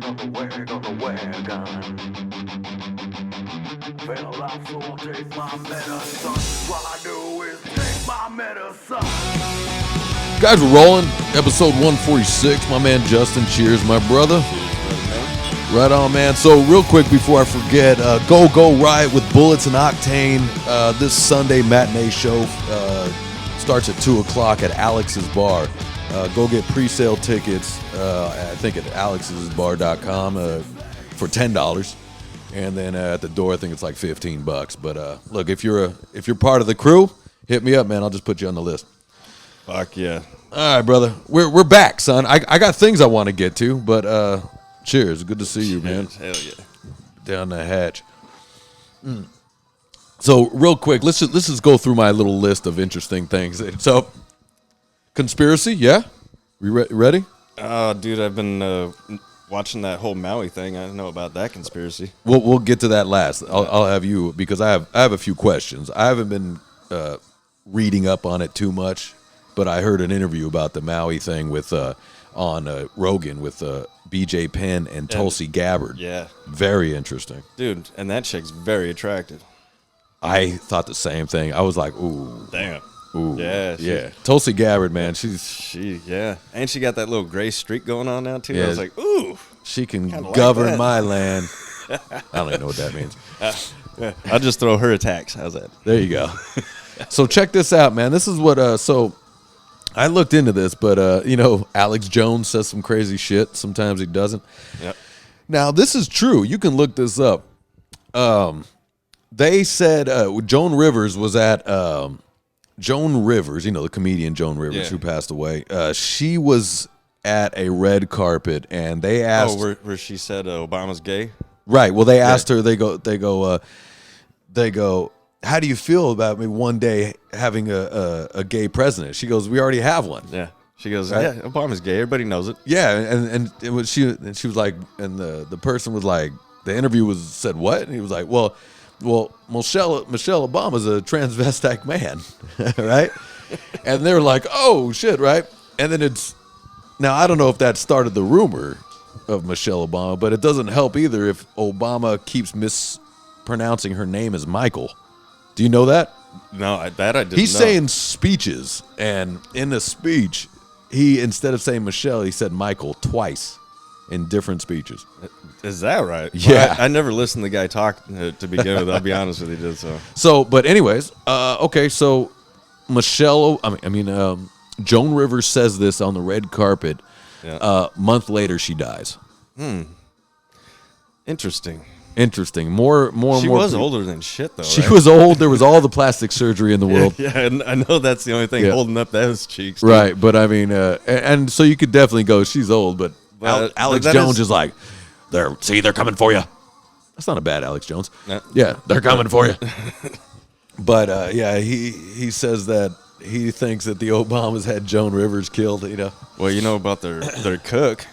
Guys, we're rolling. Episode 146. My man Justin, cheers, my brother. Right on, man. So real quick before I forget, go Riot with Bullets and Octane. This Sunday matinee show starts at 2 o'clock at Alex's Bar. Go get pre-sale tickets, I think at alexsbar.com for $10. And then at the door, I think it's like $15. But look, if you're part of the crew, hit me up, man. I'll just put you on the list. Fuck yeah. All right, brother. We're back, son. I got things I want to get to, but cheers. Good to see you, man. Hell yeah. Down the hatch. So real quick, let's just go through my little list of interesting things. So, conspiracy, yeah? We ready? Dude, I've been watching that whole Maui thing. I don't know about that conspiracy. We'll get to that last. I'll have you, because I have a few questions. I haven't been reading up on it too much, but I heard an interview about the Maui thing with on Rogan with BJ Penn and Tulsi Gabbard. Yeah. Very interesting. Dude, and that chick's very attractive. I thought the same thing. I was like, ooh. Damn. Ooh. Yeah. Yeah. Tulsi Gabbard, man, yeah. And she got that little gray streak going on now, too. Yeah. I was like, ooh. She can govern like my land. I don't even know what that means. I'll just throw her attacks. How's that? There you go. So check this out, man. This is what, so I looked into this, but, Alex Jones says some crazy shit. Sometimes he doesn't. Yep. Now, this is true. You can look this up. They said Joan Rivers was at Joan Rivers, the comedian Joan Rivers who passed away. She was at a red carpet, and they asked, where she said Obama's gay. Right. Well, they asked her. They go. How do you feel about maybe one day having a gay president? She goes, we already have one. Yeah. She goes, right? Yeah, Obama's gay. Everybody knows it. Yeah, and it was she was like, and the person was like, the interview said what? And he was like, well, Michelle Obama's a transvestite man, right? And they're like, oh shit, right? And then now I don't know if that started the rumor of Michelle Obama, but it doesn't help either if Obama keeps mispronouncing her name as Michael. Do you know that? No, I didn't know. He's saying speeches, and in the speech, he, instead of saying Michelle, he said Michael twice in different speeches. Is that right? Yeah. Well, I never listened to the guy talk to begin with. I'll be honest with you, dude. So, but anyways, okay, so Joan Rivers says this on the red carpet. Yeah. Month later, she dies. Interesting. More. She was older than shit, though. She right? was old. There was all the plastic surgery in the world. Yeah, and I know that's the only thing holding up those cheeks. Dude. Right, but I mean, and so you could definitely go, she's old, but Alex Jones is like, they're coming for you. That's not a bad Alex Jones. No. Yeah, they're coming for you. But he says that he thinks that the Obamas had Joan Rivers killed. Well, you know about their cook.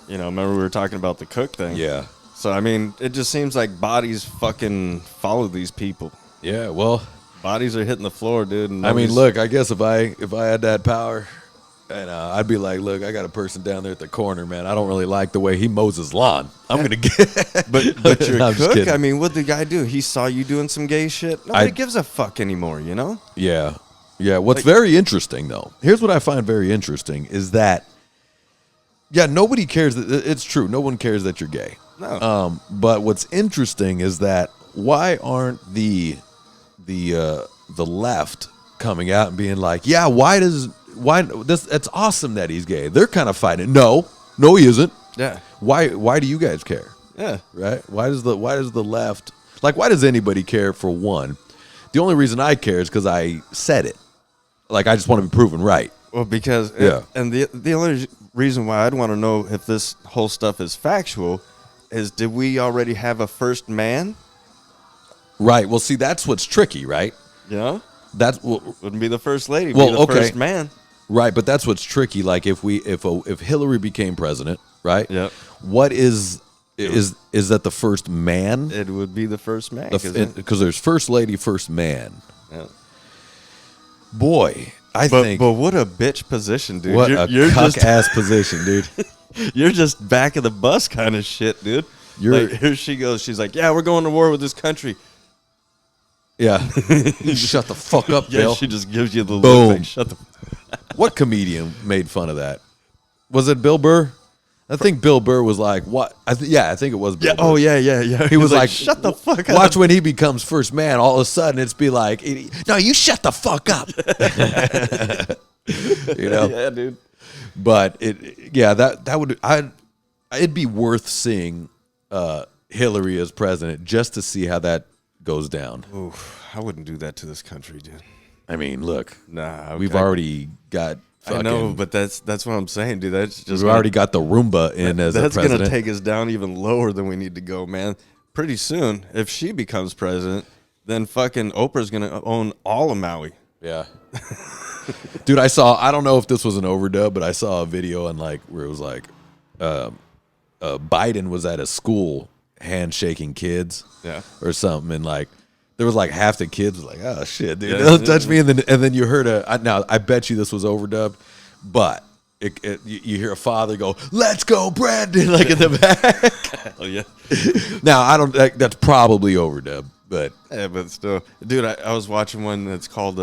Remember we were talking about the cook thing. Yeah. So I mean, it just seems like bodies fucking follow these people. Yeah. Well, bodies are hitting the floor, dude. And I mean, look, I guess if I had that power. And I'd be like, look, I got a person down there at the corner, man. I don't really like the way he mows his lawn. I'm going to get... But your cook, I mean, what'd the guy do? He saw you doing some gay shit? Nobody gives a fuck anymore, Yeah. Yeah, what's very interesting, though, here's what I find very interesting, is that, nobody cares. It's true. No one cares that you're gay. No. But what's interesting is that why aren't the left coming out and being like, it's awesome that he's gay. They're kind of fighting. No, he isn't. Yeah. Why do you guys care? Yeah. Right? Why does the left, like, why does anybody care for one? The only reason I care is because I said it. Like, I just want to be proven right. Well, because and the only reason why I'd want to know if this whole stuff is factual is, did we already have a first man? Right. Well, see, that's what's tricky, right? That's wouldn't be the first lady. Be the first man. Right, but that's what's tricky. Like if Hillary became president, right? Yep. What is that the first man? It would be the first man because there's first lady, first man. Yeah. Boy, I think. But what a bitch position, dude. What a cuck ass position, dude. You're just back of the bus kind of shit, dude. Like, here she goes. She's like, yeah, we're going to war with this country. Yeah. Shut the fuck up, Yeah, Bill. she just gives you the Boom. look. Like, shut the. What comedian made fun of that? Was it Bill Burr? I think Bill Burr was like, what? I think it was Bill Burr. Oh, yeah. He was like, shut the fuck up. Watch when he becomes first man, all of a sudden it's be like, no, you shut the fuck up. You know? Yeah, dude. But it'd be worth seeing Hillary as president just to see how that goes down. Oof, I wouldn't do that to this country, dude. I mean, look, we've already got. I know, but that's what I'm saying, dude. That's just we've already got the Roomba in as a president. That's gonna take us down even lower than we need to go, man. Pretty soon, if she becomes president, then fucking Oprah's gonna own all of Maui. Yeah. Dude, I don't know if this was an overdub, but I saw a video on like where it was like Biden was at a school handshaking kids, or something, and like there was like half the kids was like, oh shit, dude, don't touch me, and then you heard now I bet you this was overdubbed, but you hear a father go, let's go Brandon, like in the back. Oh yeah. Now that's probably overdubbed, but but still, dude, I was watching one that's called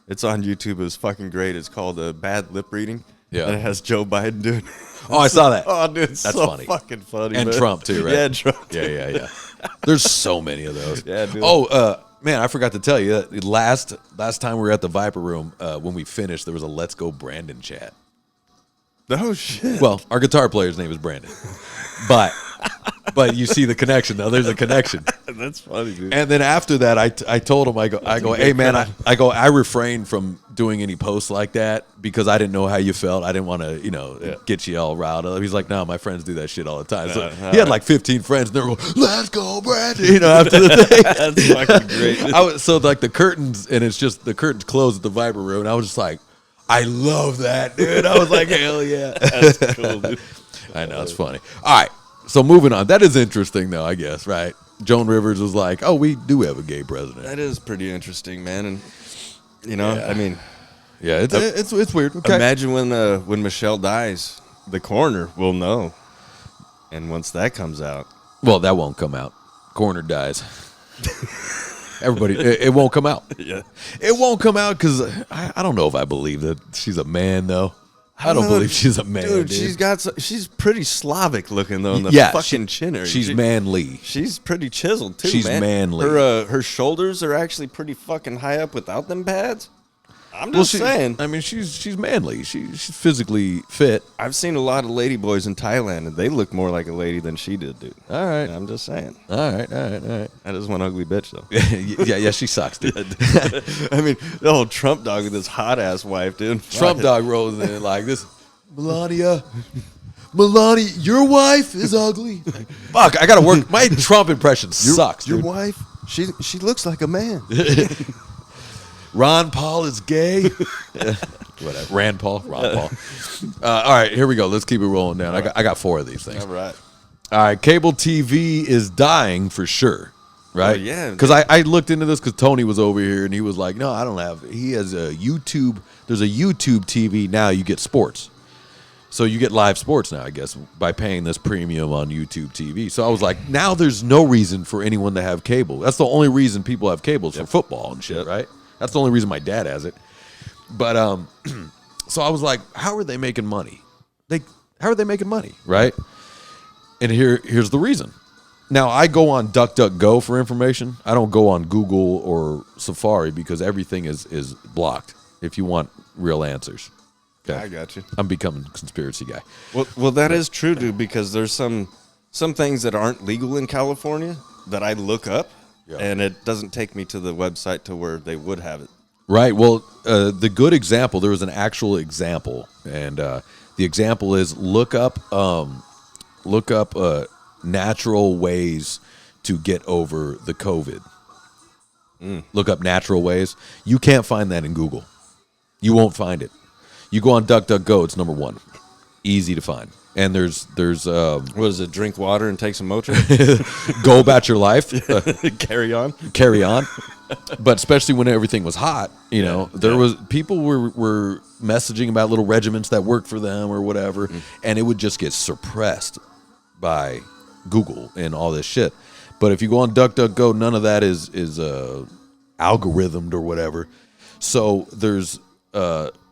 it's on YouTube. It was fucking great. It's called Bad Lip Reading. Yeah, and it has Joe Biden doing. Oh, I saw that. Oh, dude, that's so funny. Fucking funny. And man. Trump too, right? Yeah, Trump. Yeah. There's so many of those. Yeah, dude. Oh, man, I forgot to tell you. Last time we were at the Viper Room, when we finished, there was a Let's Go Brandon chat. Oh shit. Well, our guitar player's name is Brandon, but you see the connection though. There's a connection. That's funny, dude. And then after that, I told him, I go, hey man, I refrained from doing any posts like that because I didn't know how you felt. I didn't want to, get you all riled up. He's like, no, my friends do that shit all the time. So he had like 15 friends, and they were going, let's go, Brandon. After the thing. That's fucking great. So like the curtains, and it's just the curtains closed at the Viper Room, and I was just like, I love that, dude. I was like, hell yeah. That's cool, dude. I know, it's funny. All right, so moving on. That is interesting, though, I guess, right? Joan Rivers was like, oh, we do have a gay president. That is pretty interesting, man. And, I mean. Yeah, it's weird. Okay. Imagine when Michelle dies, the coroner will know. And once that comes out. Well, that won't come out. Coroner dies. Everybody, it won't come out. Yeah, it won't come out because I don't know if I believe that she's a man though. I don't believe she's a man, dude. She's pretty Slavic looking though in the fucking chin area. She's manly. She's pretty chiseled too. She's man. manly. Her shoulders are actually pretty fucking high up without them pads. I'm just saying. I mean, she's manly. She's physically fit. I've seen a lot of lady boys in Thailand, and they look more like a lady than she did, dude. All right. I'm just saying. All right. That is one ugly bitch, though. yeah, she sucks, dude. I mean, the whole Trump dog with his hot ass wife, dude. Trump dog rolls in like this. Melania, your wife is ugly. Fuck, I gotta work. My Trump impression sucks, dude. Your wife, she looks like a man. Ron Paul is gay. Whatever. Ron Paul. All right, here we go. Let's keep it rolling down. I got 4 of these things. All right. Cable TV is dying for sure. Right? Oh, yeah. Because I looked into this because Tony was over here and he was like, no, I don't have. He has a YouTube. There's a YouTube TV now. You get sports. So you get live sports now, I guess, by paying this premium on YouTube TV. So I was like, now there's no reason for anyone to have cable. That's the only reason people have cables for football and shit, right? That's the only reason my dad has it. But so I was like, how are they making money? How are they making money, right? And here's the reason. Now, I go on DuckDuckGo for information. I don't go on Google or Safari because everything is blocked if you want real answers. Okay. I got you. I'm becoming a conspiracy guy. Well, that is true, dude, because there's some things that aren't legal in California that I look up. Yeah. And it doesn't take me to the website to where they would have it. Right. Well, the good example, there was an actual example. And the example is look up natural ways to get over the COVID. Look up natural ways. You can't find that in Google. You won't find it. You go on DuckDuckGo, it's number 1. Easy to find. And there's what is it? Drink water and take some Motrin. Go about your life. Carry on. But especially when everything was hot, you know, there was people were messaging about little regiments that worked for them or whatever, and it would just get suppressed by Google and all this shit. But if you go on DuckDuckGo, none of that is algorithmed or whatever. So there's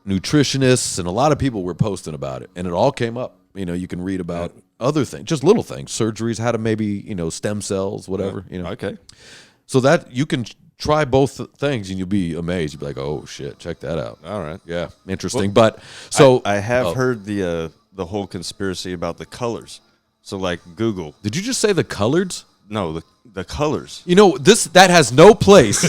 nutritionists and a lot of people were posting about it, and it all came up. You know, you can read about other things, just little things, surgeries, how to maybe, you know, stem cells, whatever. You know, Okay. so that you can try both things and you'll be amazed. You'll be like, oh shit, check that out. All right. Yeah, interesting. But so I have heard the whole conspiracy about the colors. So like Google. did you just say the coloreds? No, the colors. You know, that has no place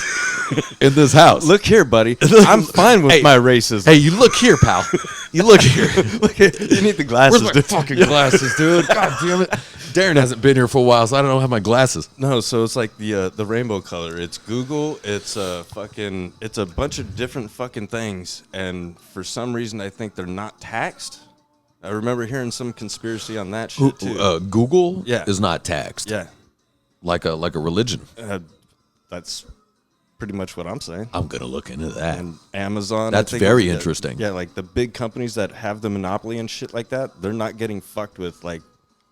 in this house. Look here, buddy. I'm fine with my racism. Hey, you look here, pal. You look here. Look here. You need the glasses. Where's my fucking glasses, dude? God damn it. Darren hasn't been here for a while, so I don't have my glasses. No, so it's like the rainbow color. It's Google. It's a bunch of different fucking things, and for some reason I think they're not taxed. I remember hearing some conspiracy on that shit too. Google Yeah. is not taxed. Yeah, Like a religion. that's pretty much what I'm saying. I'm gonna look into that. And Amazon. That's I think, very interesting. Yeah, like the big companies that have the monopoly and shit like that, they're not getting fucked with like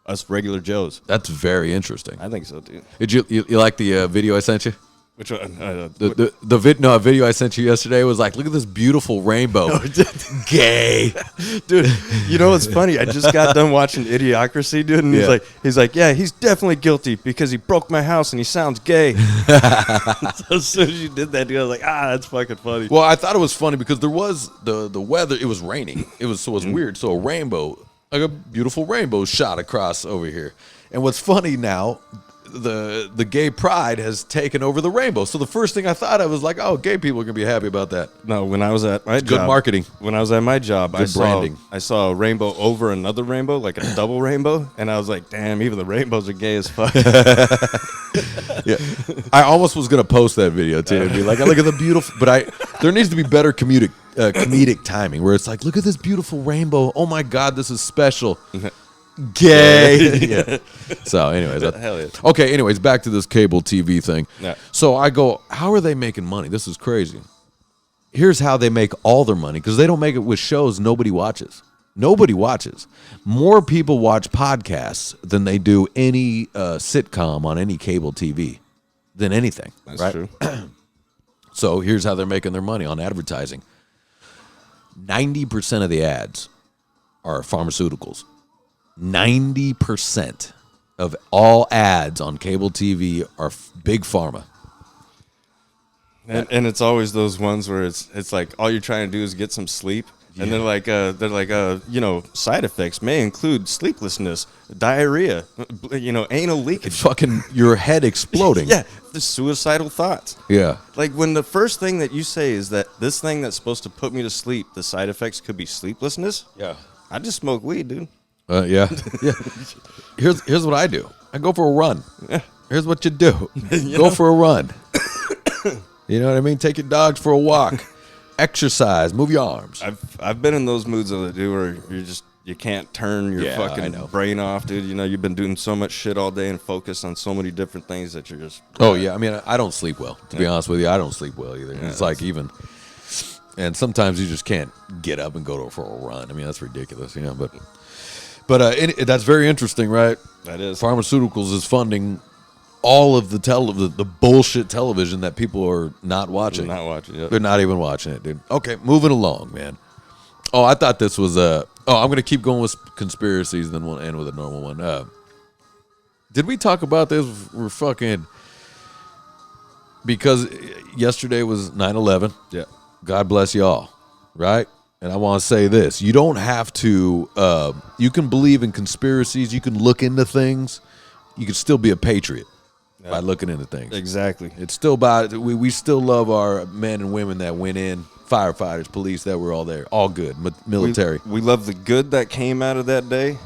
us regular Joes. That's very interesting. I think so, dude. Did you like the video I sent you? Which one? A video I sent you yesterday was like, look at this beautiful rainbow. Gay. Dude, you know what's funny? I just got done watching Idiocracy, dude, and he's like, yeah, he's definitely guilty because he broke my house and he sounds gay. So as soon as you did that, dude, I was like, that's fucking funny. Well, I thought it was funny because there was the weather. It was raining. It was weird. So a rainbow, like a beautiful rainbow, shot across over here. And what's funny now, the gay pride has taken over the rainbow. So the first thing I thought of was like, oh, gay people are gonna be happy about that. No, when I was at my job, Good marketing. When I was at my job, Good branding. I saw a rainbow over another rainbow, like a double rainbow, and I was like, damn, even the rainbows are gay as fuck. Yeah, I almost was gonna post that video too and be like, look at the beautiful. But there needs to be better comedic timing where it's like, look at this beautiful rainbow. Oh my God, this is special. Gay. Yeah. So, anyways, hell yeah. Okay. Anyways, back to this cable TV thing. Yeah. So I go, how are they making money? This is crazy. Here's how they make all their money because they don't make it with shows nobody watches. Nobody watches. More people watch podcasts than they do any sitcom on any cable TV than anything. That's right? true. So here's how they're making their money on advertising. 90% of the ads are pharmaceuticals. 90% of all ads on cable TV are big pharma. And it's always those ones where it's like all you're trying to do is get some sleep. Yeah. And they're like you know, side effects may include sleeplessness, diarrhea, you know, anal leakage, fucking your head exploding. Yeah, the suicidal thoughts. Yeah. Like when the first thing that you say is that this thing that's supposed to put me to sleep, the side effects could be sleeplessness. Yeah. I just smoke weed, dude. Yeah. Here's what I do. I go for a run. Here's what you do. Go for a run. You know what I mean? Take your dogs for a walk. Exercise. Move your arms. I've been in those moods of it, dude, where you can't turn your fucking brain off, dude. You know, you've been doing so much shit all day and focused on so many different things that you're just. Oh yeah. I mean, I don't sleep well. To be honest with you, I don't sleep well either. Yeah, it's like even. And sometimes you just can't get up and go for a run. I mean, that's ridiculous, you know. But that's very interesting, right? That is. Pharmaceuticals is funding all of the bullshit television that people are not watching. Not watching it. They're not even watching it, dude. Okay, moving along, man. Oh, I thought this was I'm going to keep going with conspiracies, then we'll end with a normal one. Did we talk about this? We're fucking... Because yesterday was 9/11. Yeah. God bless y'all, right? And I want to say this. You don't have to... you can believe in conspiracies. You can look into things. You can still be a patriot by looking into things. Exactly. It's still about... We still love our men and women that went in. Firefighters, police that were all there. All good. Military. We love the good that came out of that day.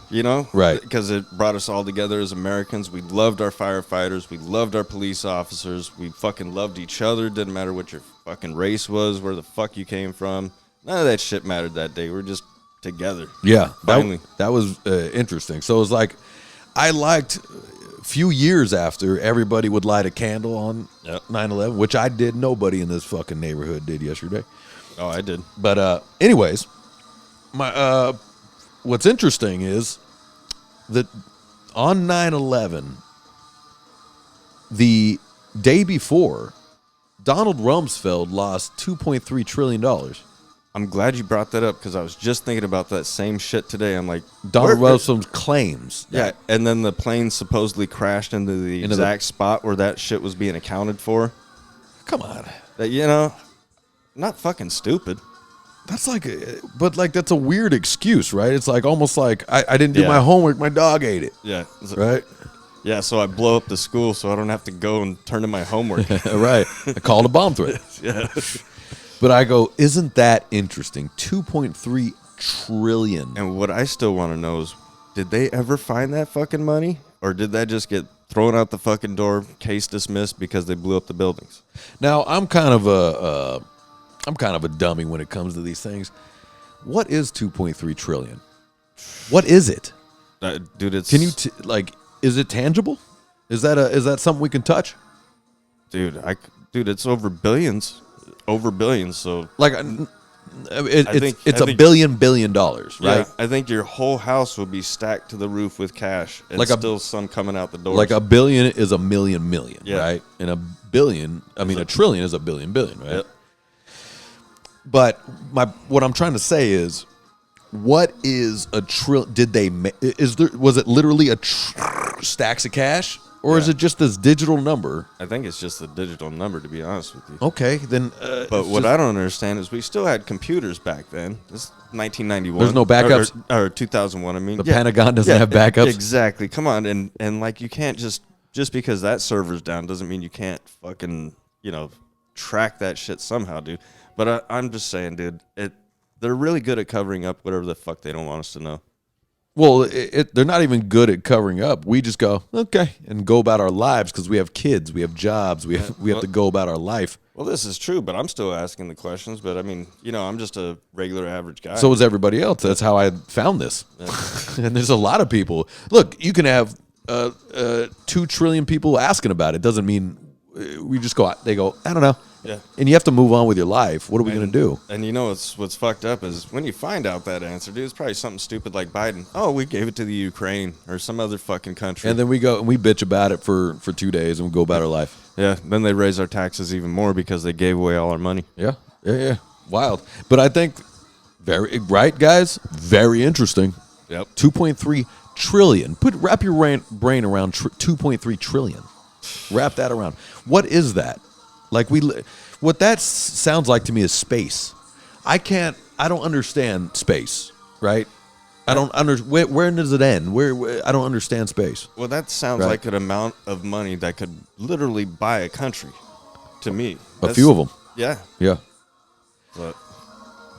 You know? Right. Because it brought us all together as Americans. We loved our firefighters. We loved our police officers. We fucking loved each other. Didn't matter what your fucking race was, where the fuck you came from. None of that shit mattered that day. We're just together. Yeah. Finally. That was interesting. So it was like, I liked few years after, everybody would light a candle on Yep. 9/11, which I did. Nobody in this fucking neighborhood did yesterday. Oh, I did. But anyways, my what's interesting is that on 9/11, the day before, Donald Rumsfeld lost $2.3 trillion. I'm glad you brought that up because I was just thinking about that same shit today. I'm like, Donald Rumsfeld claims. Yeah, and then the plane supposedly crashed into the exact spot where that shit was being accounted for. Come on. That, not fucking stupid. That's like, but like, that's a weird excuse, right? It's like almost like I didn't do my homework, my dog ate it. Yeah. Right? Yeah, so I blow up the school so I don't have to go and turn in my homework. Right. I called a bomb threat. Yeah. But I go, isn't that interesting? 2.3 trillion. And what I still want to know is, did they ever find that fucking money? Or did that just get thrown out the fucking door, case dismissed because they blew up the buildings? Now, I'm kind of a dummy when it comes to these things. What is 2.3 trillion? What is it? Dude, it's... Can you, is it tangible? Is that something we can touch? Dude, it's over billions. Over billions, so... Like, it's a billion dollars, right? Yeah, I think your whole house would be stacked to the roof with cash, and like still some coming out the door. Like a billion is a million, yeah. Right? And a billion, a trillion is a billion, right? Yep. But what I'm trying to say is, what is a trillion? Was it literally stacks of cash? Or is it just this digital number? I think it's just a digital number, to be honest with you. Okay, then. But what I don't understand is we still had computers back then. This is 1991. There's no backups? Or 2001, I mean. The Pentagon doesn't have backups? Exactly. Come on. And like, you can't just because that server's down doesn't mean you can't fucking, track that shit somehow, dude. But I'm just saying, dude, they're really good at covering up whatever the fuck they don't want us to know. Well, they're not even good at covering up. We just go, okay, and go about our lives because we have kids, we have jobs, we have to go about our life. Well, this is true, but I'm still asking the questions. But I mean, I'm just a regular average guy. So is everybody else. That's how I found this. Yeah. And there's a lot of people. Look, you can have 2 trillion people asking about it. Doesn't mean we just go. They go, I don't know. Yeah. And you have to move on with your life. What are we going to do? And what's fucked up is when you find out that answer, dude, it's probably something stupid like Biden. Oh, we gave it to the Ukraine or some other fucking country. And then we go and we bitch about it for 2 days and we go about our life. Yeah. Then they raise our taxes even more because they gave away all our money. Yeah. Wild. But I think right, guys? Very interesting. Yep. 2.3 trillion. Wrap your brain around 2.3 trillion. Wrap that around. What is that? Like what that sounds like to me is space. I don't understand space, right? I don't where does it end? Where I don't understand space. Well, that sounds like an amount of money that could literally buy a country. To me, a few of them. Yeah. Yeah. But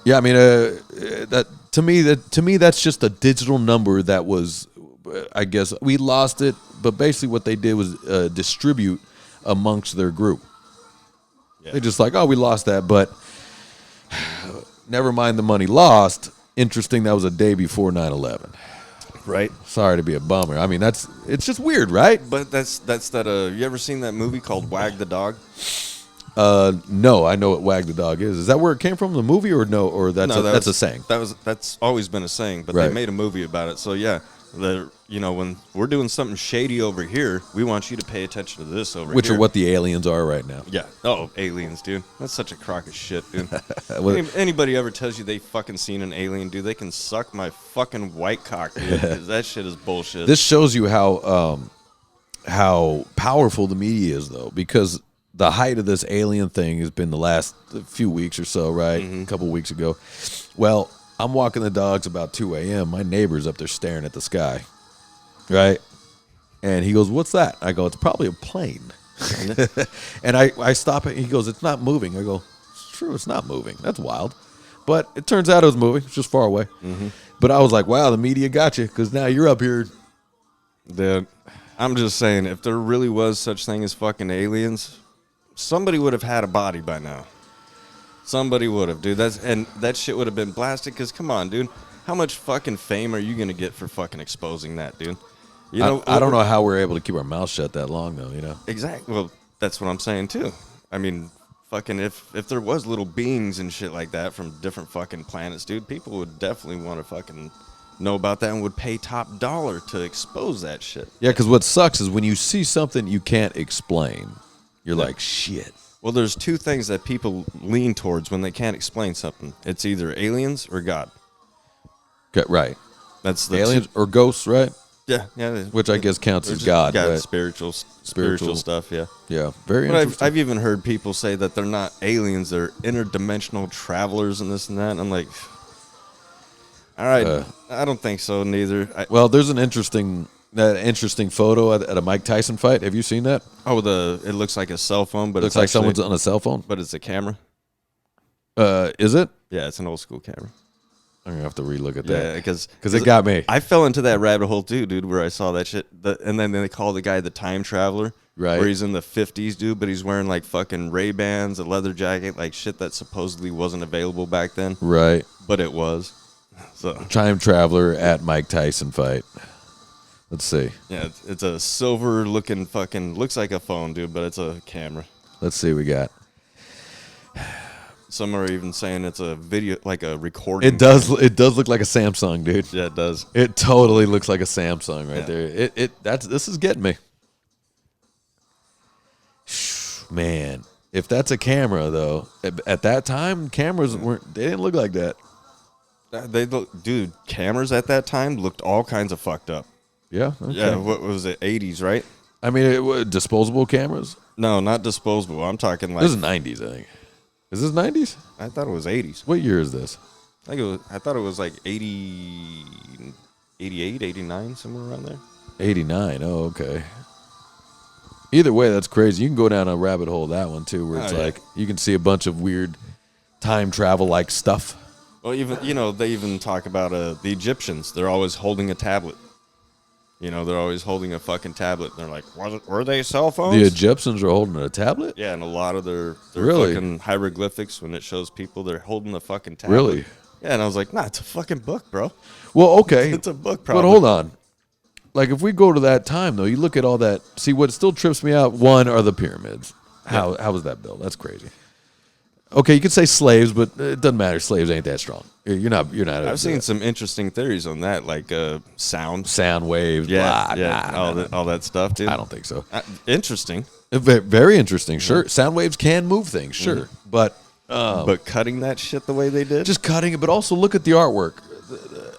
yeah, I mean, that to me that's just a digital number that was. I guess we lost it, but basically what they did was distribute amongst their group. Yeah. They're just like, oh, we lost that, but never mind the money lost. Interesting, that was a day before 9/11. Right. Sorry to be a bummer. I mean, it's just weird, right? But that's that. You ever seen that movie called Wag the Dog? No, I know what Wag the Dog is. Is that where it came from, the movie, or no? Or that's a saying? That's always been a saying, but right. They made a movie about it. So yeah. When we're doing something shady over here, we want you to pay attention to this over here. Which are what the aliens are right now. Yeah. Oh, aliens, dude. That's such a crock of shit, dude. Anybody ever tells you they fucking seen an alien, dude, they can suck my fucking white cock, dude. 'Cause that shit is bullshit. This shows you how powerful the media is, though, because the height of this alien thing has been the last few weeks or so, right? Mm-hmm. A couple weeks ago. Well, I'm walking the dogs about 2 a.m. My neighbor's up there staring at the sky, right? And he goes, what's that? I go, it's probably a plane. And I stop it. He goes, it's not moving. I go, it's true, it's not moving. That's wild. But it turns out it was moving. It's just far away. Mm-hmm. But I was like, wow, the media got you because now you're up here. Dude, I'm just saying, if there really was such thing as fucking aliens, somebody would have had a body by now. Somebody would have, dude. That shit would have been blasted. Because come on, dude, how much fucking fame are you gonna get for fucking exposing that, dude? You know, I don't know how we're able to keep our mouths shut that long, though. Exactly. Well, that's what I'm saying too. I mean, fucking if there was little beings and shit like that from different fucking planets, dude, people would definitely want to fucking know about that and would pay top dollar to expose that shit. Yeah, because what sucks is when you see something you can't explain, you're like, shit. Well, there's two things that people lean towards when they can't explain something. It's either aliens or God. Okay, right. That's the aliens or ghosts, right? Yeah. Which I guess counts as God. Right? Spiritual stuff, yeah. Yeah, very but interesting. I've even heard people say that they're not aliens, they're interdimensional travelers and this and that. And I'm like, all right, I don't think so, neither. Well, there's an interesting photo at a Mike Tyson fight. Have you seen that? Oh, it looks like a cell phone, but looks like someone's on a cell phone. But it's a camera. Is it? Yeah, it's an old school camera. I'm gonna have to relook at that. Yeah, because it got me. I fell into that rabbit hole too, dude, where I saw that shit. And then they call the guy the time traveler. Right. Where he's in the 50s, dude, but he's wearing like fucking Ray-Bans, a leather jacket, like shit that supposedly wasn't available back then. Right. But it was. So time traveler at Mike Tyson fight. Let's see. Yeah, it's a silver looking fucking, looks like a phone, dude, but it's a camera. Let's see what we got. Some are even saying it's a video, like a recording. It does look like a Samsung, dude. Yeah, it does. It totally looks like a Samsung right there. This is getting me. Man, if that's a camera though, at that time cameras didn't look like that. Dude, cameras at that time looked all kinds of fucked up. Yeah. Okay. Yeah, what was it, 80s, right? I mean, disposable cameras? No, not disposable. I'm talking like... This is 90s, I think. Is this 90s? I thought it was 80s. What year is this? I thought it was like 80, 88, 89, somewhere around there. 89, oh, okay. Either way, that's crazy. You can go down a rabbit hole that one, too, where it's like you can see a bunch of weird time travel-like stuff. Well, even, they even talk about the Egyptians. They're always holding a tablet. They're always holding a fucking tablet. They're like, were they cell phones? The Egyptians are holding a tablet? Yeah, and a lot of their really? Fucking hieroglyphics, when it shows people, they're holding a fucking tablet. Really? Yeah, and I was like, nah, it's a fucking book, bro. Well, okay. It's a book, probably. But hold on. Like, if we go to that time, though, you look at all that. See, what still trips me out, one, are the pyramids. How was that built? That's crazy. Okay, you could say slaves, but it doesn't matter. Slaves ain't that strong. You're not. I've seen some interesting theories on that, like sound waves, all that stuff, dude. I don't think so. Interesting. Very interesting. Sure, sound waves can move things. Sure, but cutting that shit the way they did, just cutting it. But also look at the artwork.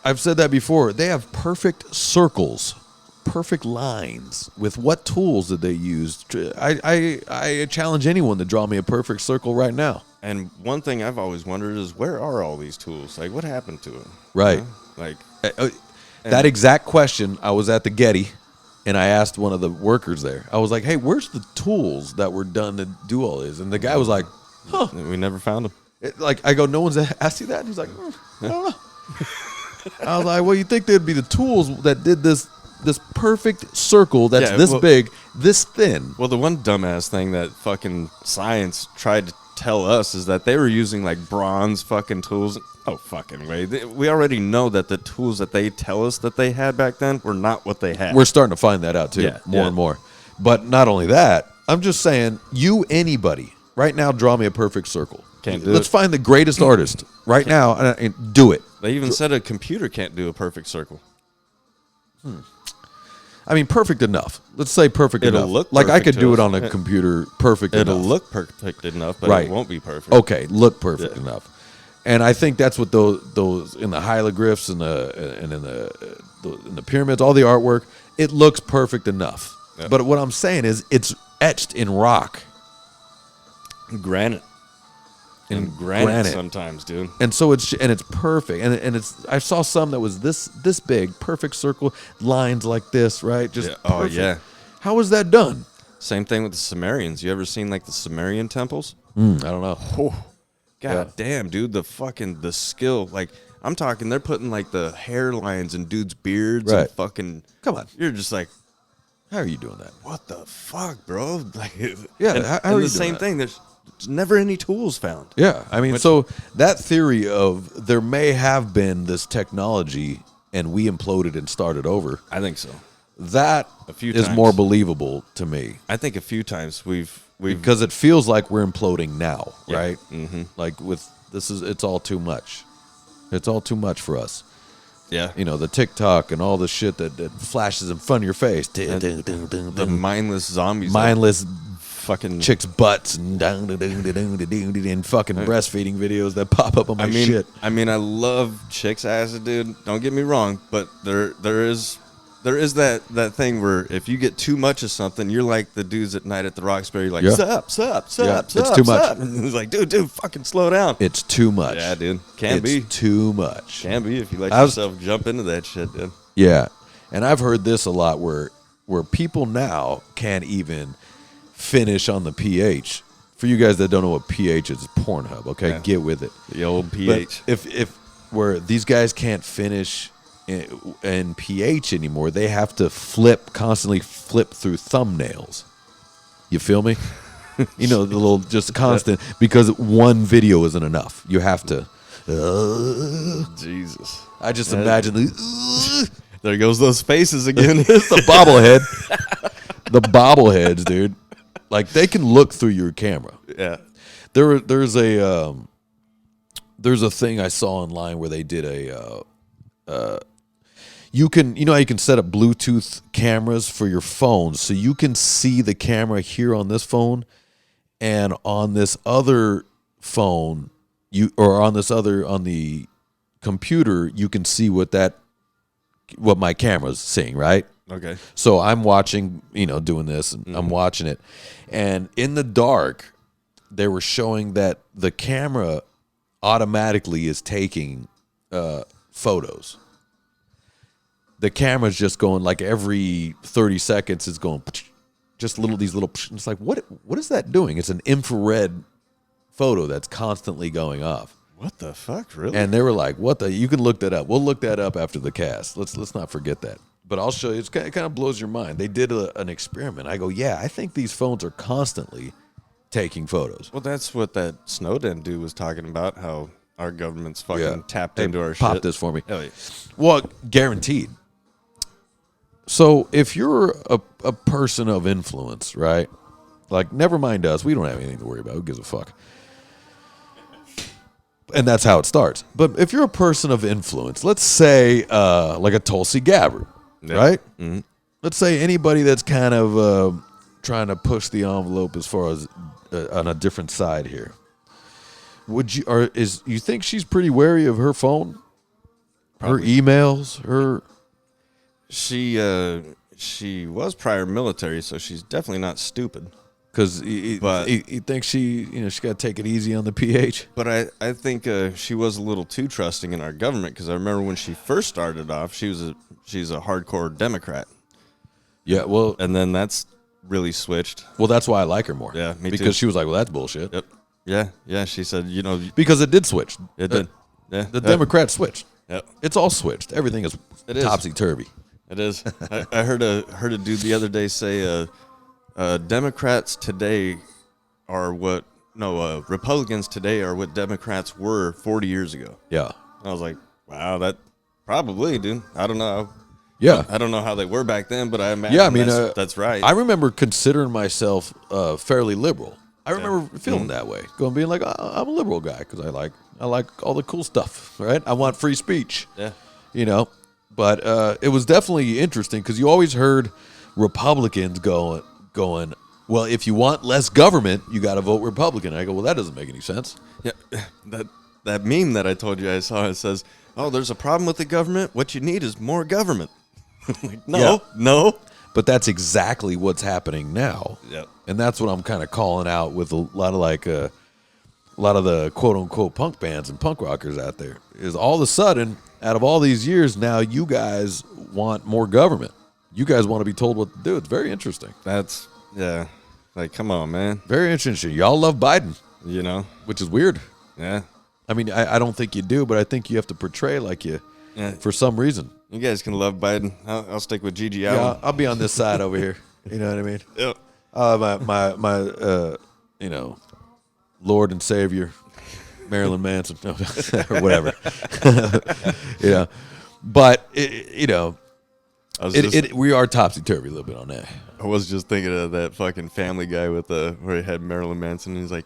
I've said that before. They have perfect circles, perfect lines. With what tools did they use? I challenge anyone to draw me a perfect circle right now. And one thing I've always wondered is, where are all these tools? Like, what happened to them? Right. Like that exact question. I was at the Getty, and I asked one of the workers there. I was like, "Hey, where's the tools that were done to do all this?" And the guy was like, "Huh, we never found them." I go, "No one's asked you that?" And he's like, "I don't know." I was like, "Well, you think there'd be the tools that did this perfect circle that's big, this thin?" Well, the one dumbass thing that fucking science tried to tell us is that they were using like bronze fucking tools. Oh, fucking way. We already know that the tools that they tell us that they had back then were not what they had. We're starting to find that out too, more and more. But not only that, I'm just saying, anybody, right now, draw me a perfect circle. Can't do Let's it. find the greatest artist right now and do it. They even said a computer can't do a perfect circle. I mean, perfect enough. Let's say perfect enough. It'll look like I could perfect do to it us. on a computer perfect enough. It'll look perfect enough, but Right. it won't be perfect. Okay, look perfect enough. And I think that's what those in the hieroglyphs and in the pyramids, all the artwork, it looks perfect enough. Yep. But what I'm saying is, it's etched in rock, Granite. in Granite sometimes, dude. and so it's perfect. And it's I saw some that was this big, perfect circle, lines like this, right? Just Oh, perfect. yeah. How was that done? Same thing with the Sumerians. You ever seen like the Sumerian temples? I don't know. Oh, God damn, dude. The skill. Like, I'm talking, they're putting like the hairlines in dudes' beards and Right. fucking. Come on. You're just like, How are you doing that? what the fuck, bro? Like, Yeah, and, how are and you the doing same that? thing. There's never any tools found. Yeah, I mean, so that theory of there may have been this technology and we imploded and started over. I think so. That A few is times. more believable to me. I think a few times we've Because it feels like we're imploding now, Yeah. right? Mm-hmm. Like it's all too much. It's all too much for us. yeah. You know, the TikTok and all the shit that flashes in front of your face. The mindless zombies. Mindless Fucking chicks' butts and fucking breastfeeding videos that pop up on my shit. I mean, I love chicks' ass, dude. Don't get me wrong, but there is that thing where if you get too much of something, you're like the dudes at night at the Roxbury, like Yeah. sup, Yeah, it's it's too much. And it's like, dude, fucking slow down. It's too much. Yeah, dude, can It's be too much. Can be if you let I was- yourself jump into that shit, dude. Yeah, and I've heard this a lot where people now can't even finish on the pH. For you guys that don't know what pH is, it's Pornhub. Okay, Yeah. get with it. The old pH. But if where these guys can't finish in pH anymore, they have to constantly flip through thumbnails. You feel me? You know, the little just constant, because one video isn't enough. You have to. Jesus. I just imagine There goes those faces again. it's the bobblehead. The bobbleheads, dude. Like, they can look through your camera. Yeah. There's a thing I saw online where they did you know how you can set up Bluetooth cameras for your phones, so you can see the camera here on this phone, and on this other phone on the computer you can see what my camera's seeing, right? Okay. So I'm watching, doing this, and I'm watching it. And in the dark, they were showing that the camera automatically is taking photos. The camera's just going, like, every 30 seconds is going, just these little, it's like, what is that doing? It's an infrared photo that's constantly going off. What the fuck, really? And they were like, you can look that up. We'll look that up after the cast. Let's not forget that. But I'll show you. It kind of blows your mind. They did an experiment. I go, yeah, I think these phones are constantly taking photos. Well, that's what that Snowden dude was talking about, how our government's fucking tapped into our Pop shit. this for me. Hell yeah. Well, guaranteed. So if you're a person of influence, right? Like, never mind us. We don't have anything to worry about. Who gives a fuck? And that's how it starts. But if you're a person of influence, let's say like a Tulsi Gabbard, right? Mm-hmm. Let's say anybody that's kind of trying to push the envelope as far as on a different side here. You think she's pretty wary of her phone? Probably. Her emails, She was prior military, so she's definitely not stupid. Because you think she got to take it easy on the pH. But I think she was a little too trusting in our government, because I remember when she first started off, she's a hardcore Democrat. Yeah, well, And then that's really switched. Well, that's why I like her more. Yeah, me because too. she was like, well, that's bullshit. Yep. Yeah. She said, Because it did switch. it did. Yeah. The Democrats switched. Yep. It's all switched. Everything is topsy-turvy. It is. I heard a dude the other day say, Democrats today are Republicans today are what Democrats were 40 years ago. Yeah. I was like, wow, that probably, dude. I don't know. Yeah. I don't know how they were back then, but I imagine that's right. I remember considering myself fairly liberal. I remember feeling that way, being like, I'm a liberal guy because I like all the cool stuff, right? I want free speech. Yeah. But it was definitely interesting because you always heard Republicans going, well, if you want less government, you got to vote Republican. And I go, well, that doesn't make any sense. Yeah. That meme that I told you I saw, it says, oh, there's a problem with the government. What you need is more government. Like, no. But that's exactly what's happening now. Yep. And that's what I'm kind of calling out with a lot of the quote unquote punk bands and punk rockers out there. Is all of a sudden, out of all these years, now you guys want more government. You guys want to be told what to do. It's very interesting. Yeah. Like, come on, man. Very interesting. Y'all love Biden, which is weird. Yeah. I mean, I don't think you do, but I think you have to portray like you, for some reason. You guys can love Biden. I'll stick with Gigi Allen. Yeah, I'll be on this side over here. You know what I mean? Yep. My Lord and Savior, Marilyn Manson, or whatever. But We are topsy-turvy a little bit on that. I was just thinking of that fucking Family Guy with where he had Marilyn Manson. And he's like,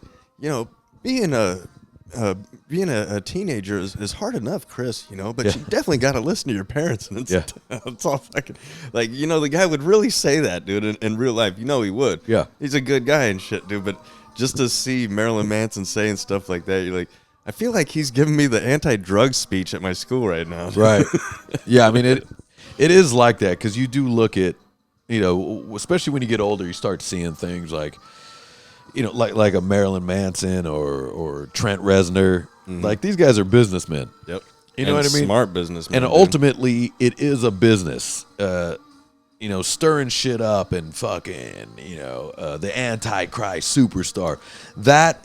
being a teenager is hard enough, Chris, but you definitely got to listen to your parents. And it's all fucking like, the guy would really say that, dude, in real life. He would. Yeah. He's a good guy and shit, dude. But just to see Marilyn Manson saying stuff like that, you're like, I feel like he's giving me the anti-drug speech at my school right now. Right. Yeah, I mean, it is like that because you do look at, especially when you get older, you start seeing things like, like a Marilyn Manson or Trent Reznor. Mm-hmm. Like, these guys are businessmen. Yep. You know what I mean? Smart businessmen. And ultimately, it is a business. Stirring shit up and fucking, the Antichrist superstar. That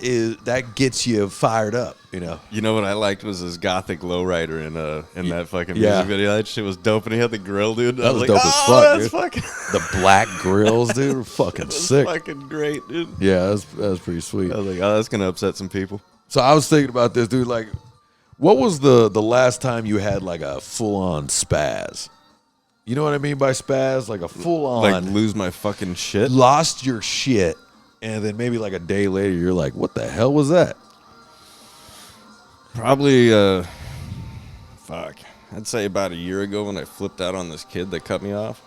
gets you fired up, You know what I liked was his gothic lowrider in that fucking music video. That shit was dope, and he had the grill, dude. That was like, dope as fuck, dude. Fucking the black grills, dude, were fucking sick. Fucking great, dude. Yeah, that was pretty sweet. I was like, that's gonna upset some people. So I was thinking about this, dude. Like, what was the last time you had like a full on spaz? You know what I mean by spaz? Like a full-on... Like lose my fucking shit? Lost your shit, and then maybe like a day later, you're like, what the hell was that? Probably, I'd say about a year ago when I flipped out on this kid that cut me off.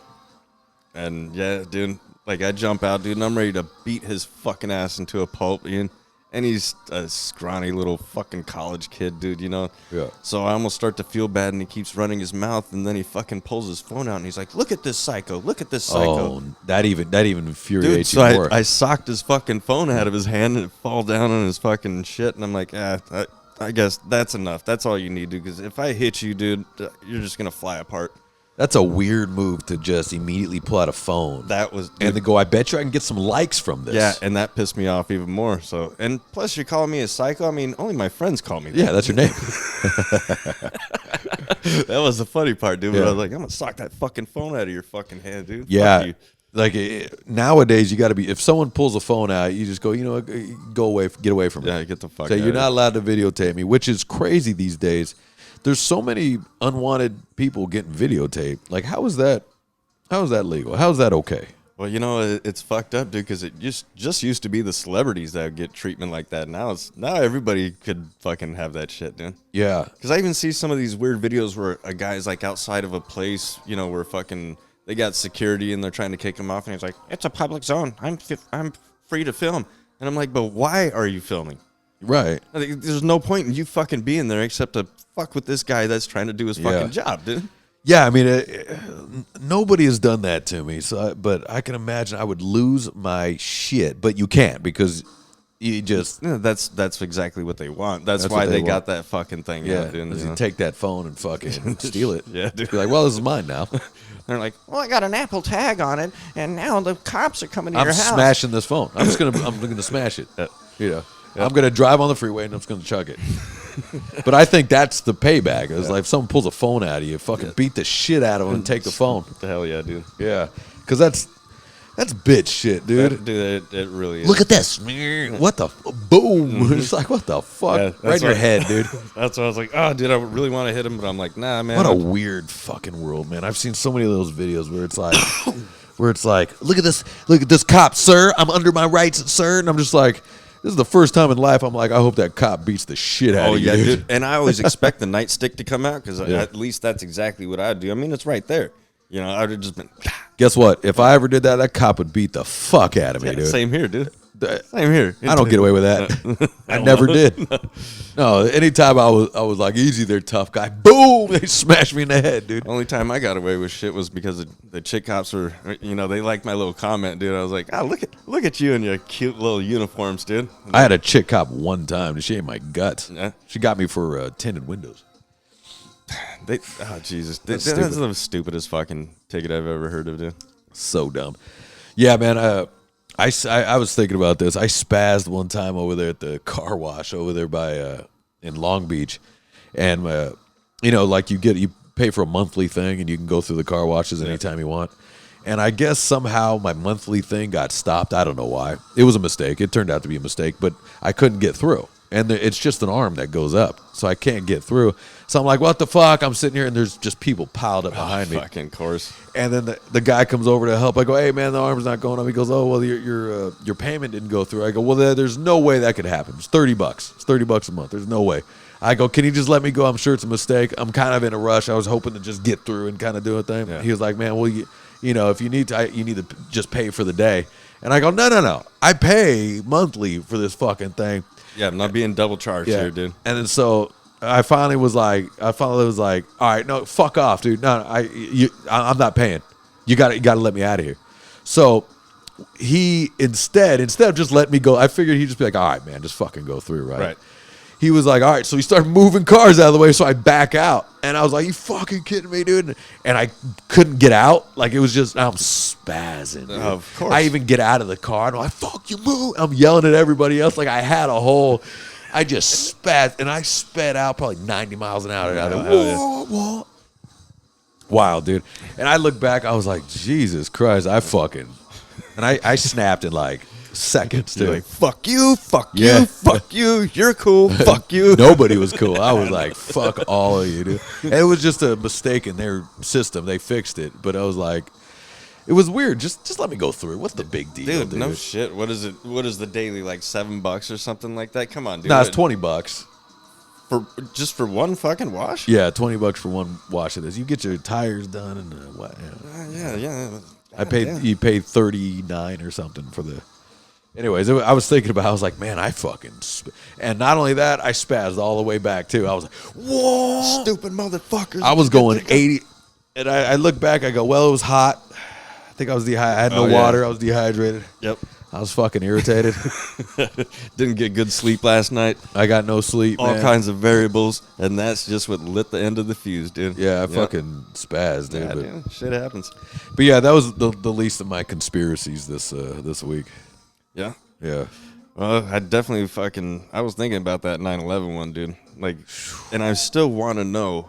And yeah, dude, like I jump out, dude, and I'm ready to beat his fucking ass into a pulp, Ian. And he's a scrawny little fucking college kid, dude, Yeah. So I almost start to feel bad, and he keeps running his mouth, and then he fucking pulls his phone out, and he's like, look at this psycho, look at this psycho. Oh, that even infuriates dude, you more. I socked his fucking phone out of his hand, and it fall down on his fucking shit, and I'm like, I guess that's enough. That's all you need, dude, because if I hit you, dude, you're just going to fly apart. That's a weird move to just immediately pull out a phone. That was, dude, and to go, I bet you I can get some likes from this. Yeah, and that pissed me off even more. So, and plus, you're calling me a psycho. I mean, only my friends call me that. Yeah, that's your name. That was the funny part, dude. Yeah. But I was like, I'm gonna sock that fucking phone out of your fucking hand, dude. Yeah, like nowadays, you got to be. If someone pulls a phone out, you just go, go away, get away from me. Yeah, get the fuck. So out you're not allowed to videotape me, which is crazy these days. There's so many unwanted people getting videotaped. Like, how is that legal? How is that okay? Well, it's fucked up, dude, because it just used to be the celebrities that would get treatment like that. Now everybody could fucking have that shit, dude. Yeah. Because I even see some of these weird videos where a guy's like outside of a place, where fucking they got security and they're trying to kick him off, and he's like, it's a public zone. I'm free to film. And I'm like, but why are you filming? Right. There's no point in you fucking being there except to fuck with this guy that's trying to do his fucking job, dude. Yeah, I mean, nobody has done that to me. But I can imagine I would lose my shit. But you can't because you just... Yeah, that's exactly what they want. That's why they got that fucking thing. Yeah, you take that phone and fucking steal it. Yeah, dude. Be like, well, this is mine now. They're like, well, I got an Apple tag on it, and now the cops are coming to your house. I'm smashing this phone. I'm gonna smash it. I'm gonna drive on the freeway and I'm just gonna chuck it. But I think that's the payback. It's like if someone pulls a phone out of you, fucking beat the shit out of them and take the phone. What the hell, yeah, dude. Yeah, because that's bitch shit, dude. Dude, it really is. Look at this. What the boom? It's like, what the fuck? Yeah, right in your head, dude. That's why I was like, oh, dude, I really want to hit him, but I'm like, nah, man. What a weird fucking world, man. I've seen so many of those videos where it's like, look at this cop, sir. I'm under my rights, sir. And I'm just like, this is the first time in life I'm like, I hope that cop beats the shit out of you. Dude. And I always expect the nightstick to come out because at least that's exactly what I'd do. I mean, it's right there. I'd have just been. Guess what? If I ever did that, that cop would beat the fuck out of me, dude. Same here, dude. Same here. I don't get away with that. I never did. No, anytime I was like, easy there, tough guy. Boom! They smashed me in the head, dude. Only time I got away with shit was because the chick cops were, they liked my little comment, dude. I was like, look at you in your cute little uniforms, dude. I had a chick cop one time. She ate my guts. Yeah. She got me for tinted windows. Jesus. That's the stupidest fucking ticket I've ever heard of, dude. So dumb. Yeah, man. I was thinking about this. I spazzed one time over there at the car wash over there by in Long Beach, and like you pay for a monthly thing and you can go through the car washes anytime you want. And I guess somehow my monthly thing got stopped. I don't know why. It was a mistake. It turned out to be a mistake, but I couldn't get through. and it's just an arm that goes up, so I can't get through. So I'm like, what the fuck? I'm sitting here, and there's just people piled up behind me. Fucking course. And then the guy comes over to help. I go, hey, man, the arm's not going up. He goes, oh, well, your payment didn't go through. I go, well, there's no way that could happen. It's $30. It's $30 a month. There's no way. I go, can you just let me go? I'm sure it's a mistake. I'm kind of in a rush. I was hoping to just get through and kind of do a thing. Yeah. He was like, man, well, you know, if you need to, you need to just pay for the day. And I go, no. I pay monthly for this fucking thing. Yeah, I'm not being double charged here, dude. And then so I finally was like, all right, no, fuck off, dude. No, I'm not paying. You got to let me out of here. So he instead of just letting me go, I figured he'd just be like, all right, man, just fucking go through, right? Right. He was like, all right. So he started moving cars out of the way, so I back out. And I was like, you fucking kidding me, dude? And I couldn't get out. Like, it was just, I'm spazzing, dude. Of course. I even get out of the car, and I'm like, fuck you, move. I'm yelling at everybody else like I had a whole, I just spazzed. And I sped out probably 90 miles an hour. Whoa. Wild, dude. And I look back, I was like, Jesus Christ, I fucking, and I snapped in like seconds, dude. You're like, fuck you, fuck you, you're cool, fuck you. Nobody was cool. I was like, fuck all of you, dude. And it was just a mistake in their system. They fixed it, but I was like, it was weird. Just let me go through it. What's the big deal, dude? No shit. What is it? What is the daily, like $7 or something like that? Come on, dude. Nah, it's $20 for one fucking wash. Yeah, $20 for one wash of this. You get your tires done and what? Yeah. You paid $39 or something for the. Anyways, I was thinking about. I was like, man, I fucking. And not only that, I spazzed all the way back too. I was like, whoa, stupid motherfuckers. I was going 80, and I look back. I go, well, it was hot. I think I was dehydrated. I had no water. I was dehydrated. Yep. I was fucking irritated. Didn't get good sleep last night. I got no sleep. All kinds of variables, and that's just what lit the end of the fuse, dude. Yeah, I fucking spazzed, dude. Yeah, dude. Shit happens. But yeah, that was the least of my conspiracies this week. Yeah. Yeah. Well, I definitely I was thinking about that 9/11 one, dude. Like, and I still want to know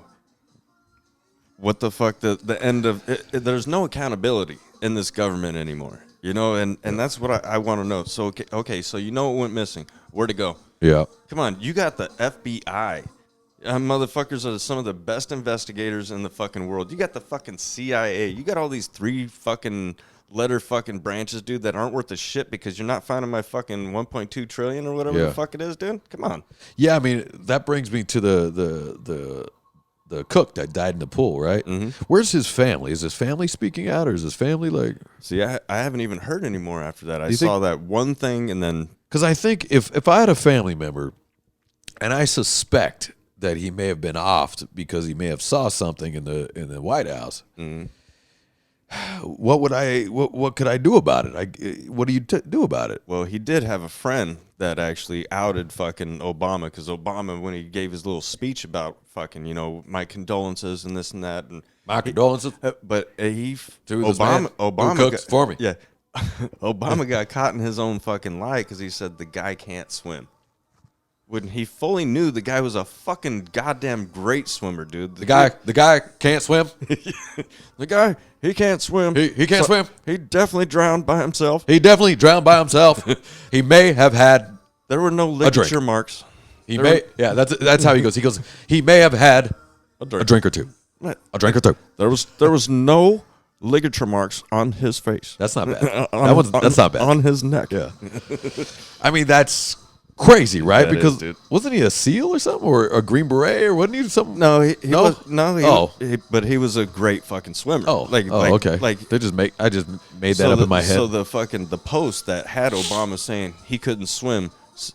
what the fuck the end of it, there's no accountability in this government anymore, you know, and that's what I want to know. So okay, so you know what went missing, where'd it go? Yeah. Come on, you got the FBI. Motherfuckers are some of the best investigators in the fucking world. You got the fucking CIA. You got all these 3 fucking letter fucking branches, dude, that aren't worth a shit because you're not finding my fucking 1.2 trillion or whatever the fuck it is, dude. Come on. Yeah, I mean, that brings me to the cook that died in the pool, right? Mm-hmm. Where's his family? Is his family speaking out, or is his family like? See, I haven't even heard any more after that. I saw that one thing, and then because I think if I had a family member, and I suspect that he may have been offed because he may have saw something in the White House. Mm-hmm. What could I do about it? What do you do about it? Well, he did have a friend that actually outed fucking Obama, because Obama, when he gave his little speech about fucking, you know, my condolences and this and that, and my condolences, but Obama cooks for me. Yeah, Obama got caught in his own fucking lie because he said the guy can't swim. When he fully knew the guy was a fucking goddamn great swimmer, dude. The guy can't swim. The guy, he can't swim. He can't swim. He definitely drowned by himself. He He may have had. There were no ligature marks. That's how he goes. He goes. He may have had a drink or two. Right. A drink or two. There was no ligature marks on his face. That's not bad. That's not bad. On his neck. Yeah. I mean, that's crazy, right? That because is, dude. Wasn't he a SEAL or something, or a Green Beret, or wasn't he something? No, but he was a great fucking swimmer. Okay. Like I just made that up in my head. So the post that had Obama saying he couldn't swim,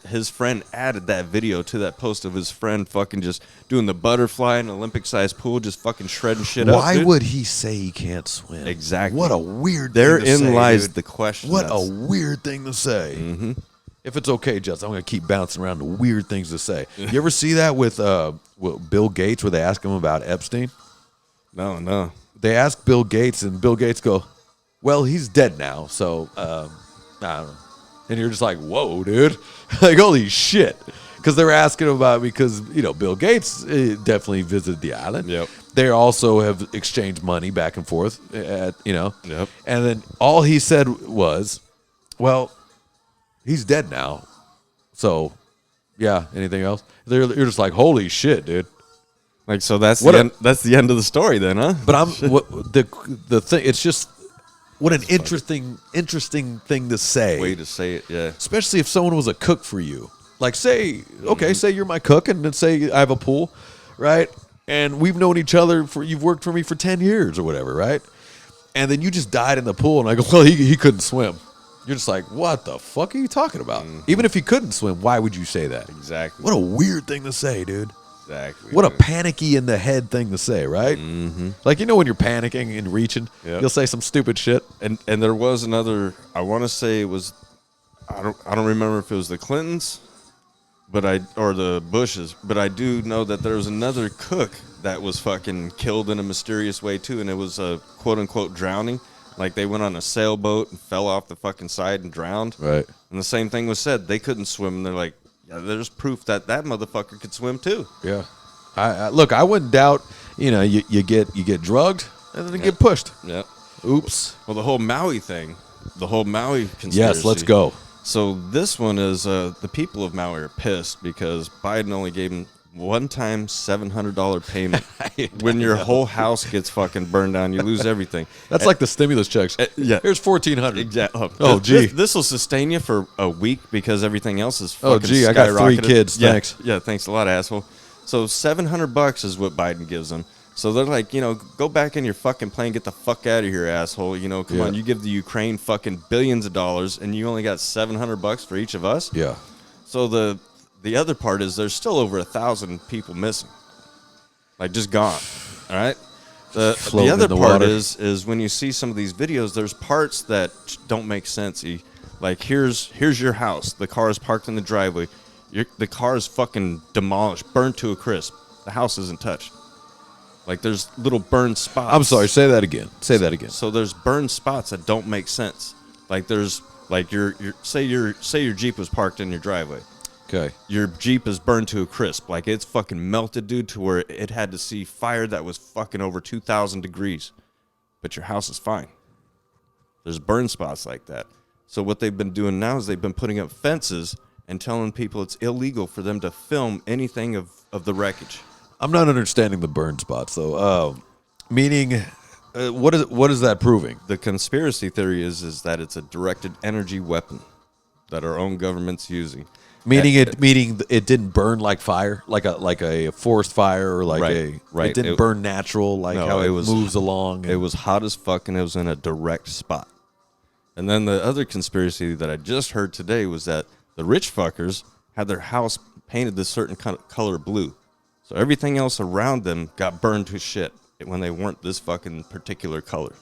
his friend added that video to that post of his friend fucking just doing the butterfly in an Olympic-sized pool, just fucking shredding shit up. Why would he say he can't swim? Exactly. What a weird. Therein lies the question. What a weird thing to say. Mm-hmm. If it's okay, Justin, I'm going to keep bouncing around to weird things to say. You ever see that with Bill Gates, where they ask him about Epstein? No. They ask Bill Gates, and Bill Gates go, well, he's dead now, so I don't know. And you're just like, whoa, dude. Like, holy shit. Because they're asking about, because, you know, Bill Gates definitely visited the island. Yep. They also have exchanged money back and forth, you know. Yep. And then all he said was, well, he's dead now, so Yeah. Anything else? You're just like, holy shit, dude. Like, so that's What the end, that's the end of the story then, huh? But the thing. It's just what an interesting thing to say. Way to say it, yeah. Especially if someone was a cook for you. Like, say you're my cook, and then say I have a pool, right? And we've known each other you've worked for me for 10 years or whatever, right? And then you just died in the pool, and I go, well, he couldn't swim. You're just like, what the fuck are you talking about? Even if he couldn't swim, why would you say that? Exactly. What a weird thing to say, dude. Exactly. What a panicky in the head thing to say, right? Mm-hmm. Like, when you're panicking and reaching, you'll say some stupid shit. And there was another, I want to say it was, I don't remember if it was the Clintons, or the Bushes, but I do know that there was another cook that was fucking killed in a mysterious way too, and it was a quote unquote drowning. Like, they went on a sailboat and fell off the fucking side and drowned. Right. And the same thing was said. They couldn't swim. And they're like, yeah, there's proof that motherfucker could swim too. Yeah. Look, I wouldn't doubt, you get drugged and then get pushed. Yeah. Oops. Well, the whole Maui thing, the whole Maui conspiracy. Yes, let's go. So this one is, the people of Maui are pissed because Biden only gave them one-time $700 payment. When your whole house gets fucking burned down, you lose everything. That's like the stimulus checks. Yeah. Here's $1,400. Exactly. Oh, gee. This will sustain you for a week because everything else is Oh, fucking gee, I got 3 skyrocketed. kids. Yeah, Thanks. Yeah, thanks a lot, asshole. So $700 is what Biden gives them. So they're like, go back in your fucking plane, get the fuck out of here, asshole. Come on, you give the Ukraine fucking billions of dollars, and you only got $700 for each of us. Yeah. So the other part is there's still over 1,000 people missing, like just gone. All right. The other part is when you see some of these videos, there's parts that don't make sense. Like here's your house. The car is parked in the driveway. The car is fucking demolished, burnt to a crisp. The house isn't touched. Like there's little burned spots. I'm sorry. Say that again. Say that again. So there's burned spots that don't make sense. Like there's like say your Jeep was parked in your driveway. Okay. Your Jeep is burned to a crisp. Like it's fucking melted, dude, to where it had to see fire that was fucking over 2,000 degrees. But your house is fine. There's burn spots like that. So what they've been doing now is they've been putting up fences and telling people it's illegal for them to film anything of the wreckage. I'm not understanding the burn spots, though. Meaning, what is that proving? The conspiracy theory is that it's a directed energy weapon that our own government's using. Meaning it didn't burn like fire, like a forest fire, or like right. It didn't burn natural, like how it moves along. It was hot as fuck, and it was in a direct spot. And then the other conspiracy that I just heard today was that the rich fuckers had their house painted this certain kind of color blue. So everything else around them got burned to shit when they weren't this fucking particular color.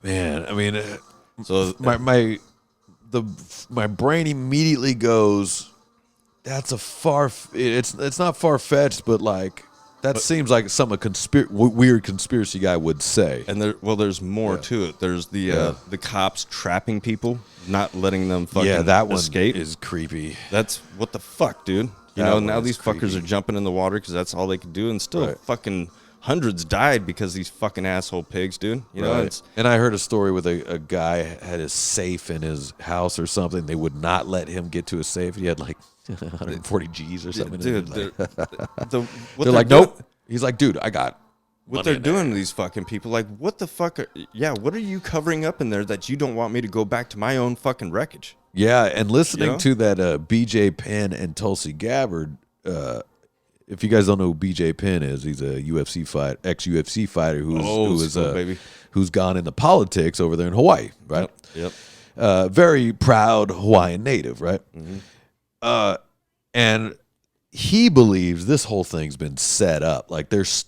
Man, I mean, so my brain immediately goes, that's it's not far fetched, but like that seems like something a weird conspiracy guy would say. And there's more to it. There's the cops trapping people, not letting them fucking that one escape. Is creepy. That's what the fuck, dude. Now these fuckers are jumping in the water because that's all they can do, and still fucking hundreds died because these fucking asshole pigs, dude. You know. And I heard a story with a guy had his safe in his house or something. They would not let him get to a safe. He had like 140 G's or something. Dude, they're like, nope. He's like, dude, I got what they're doing to these fucking people. Like, what the fuck? What are you covering up in there that you don't want me to go back to my own fucking wreckage? Yeah, and listening to that BJ Penn and Tulsi Gabbard, if you guys don't know who BJ Penn is, he's a ex-UFC fighter who's gone into politics over there in Hawaii, right? Yep. Very proud Hawaiian native, right? Mm-hmm. And he believes this whole thing's been set up. Like this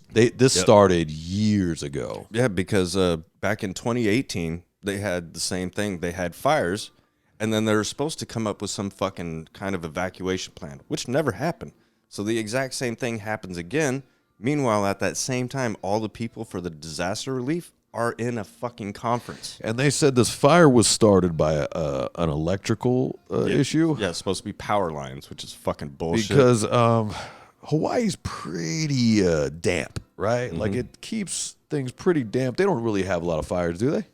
started years ago. Yeah, because back in 2018, they had the same thing. They had fires. And then they were supposed to come up with some fucking kind of evacuation plan, which never happened. So the exact same thing happens again. Meanwhile, at that same time, all the people for the disaster relief are in a fucking conference. And they said this fire was started by an electrical issue. Yeah, it's supposed to be power lines, which is fucking bullshit. Because Hawaii's pretty damp, right? Mm-hmm. Like it keeps things pretty damp. They don't really have a lot of fires, do they?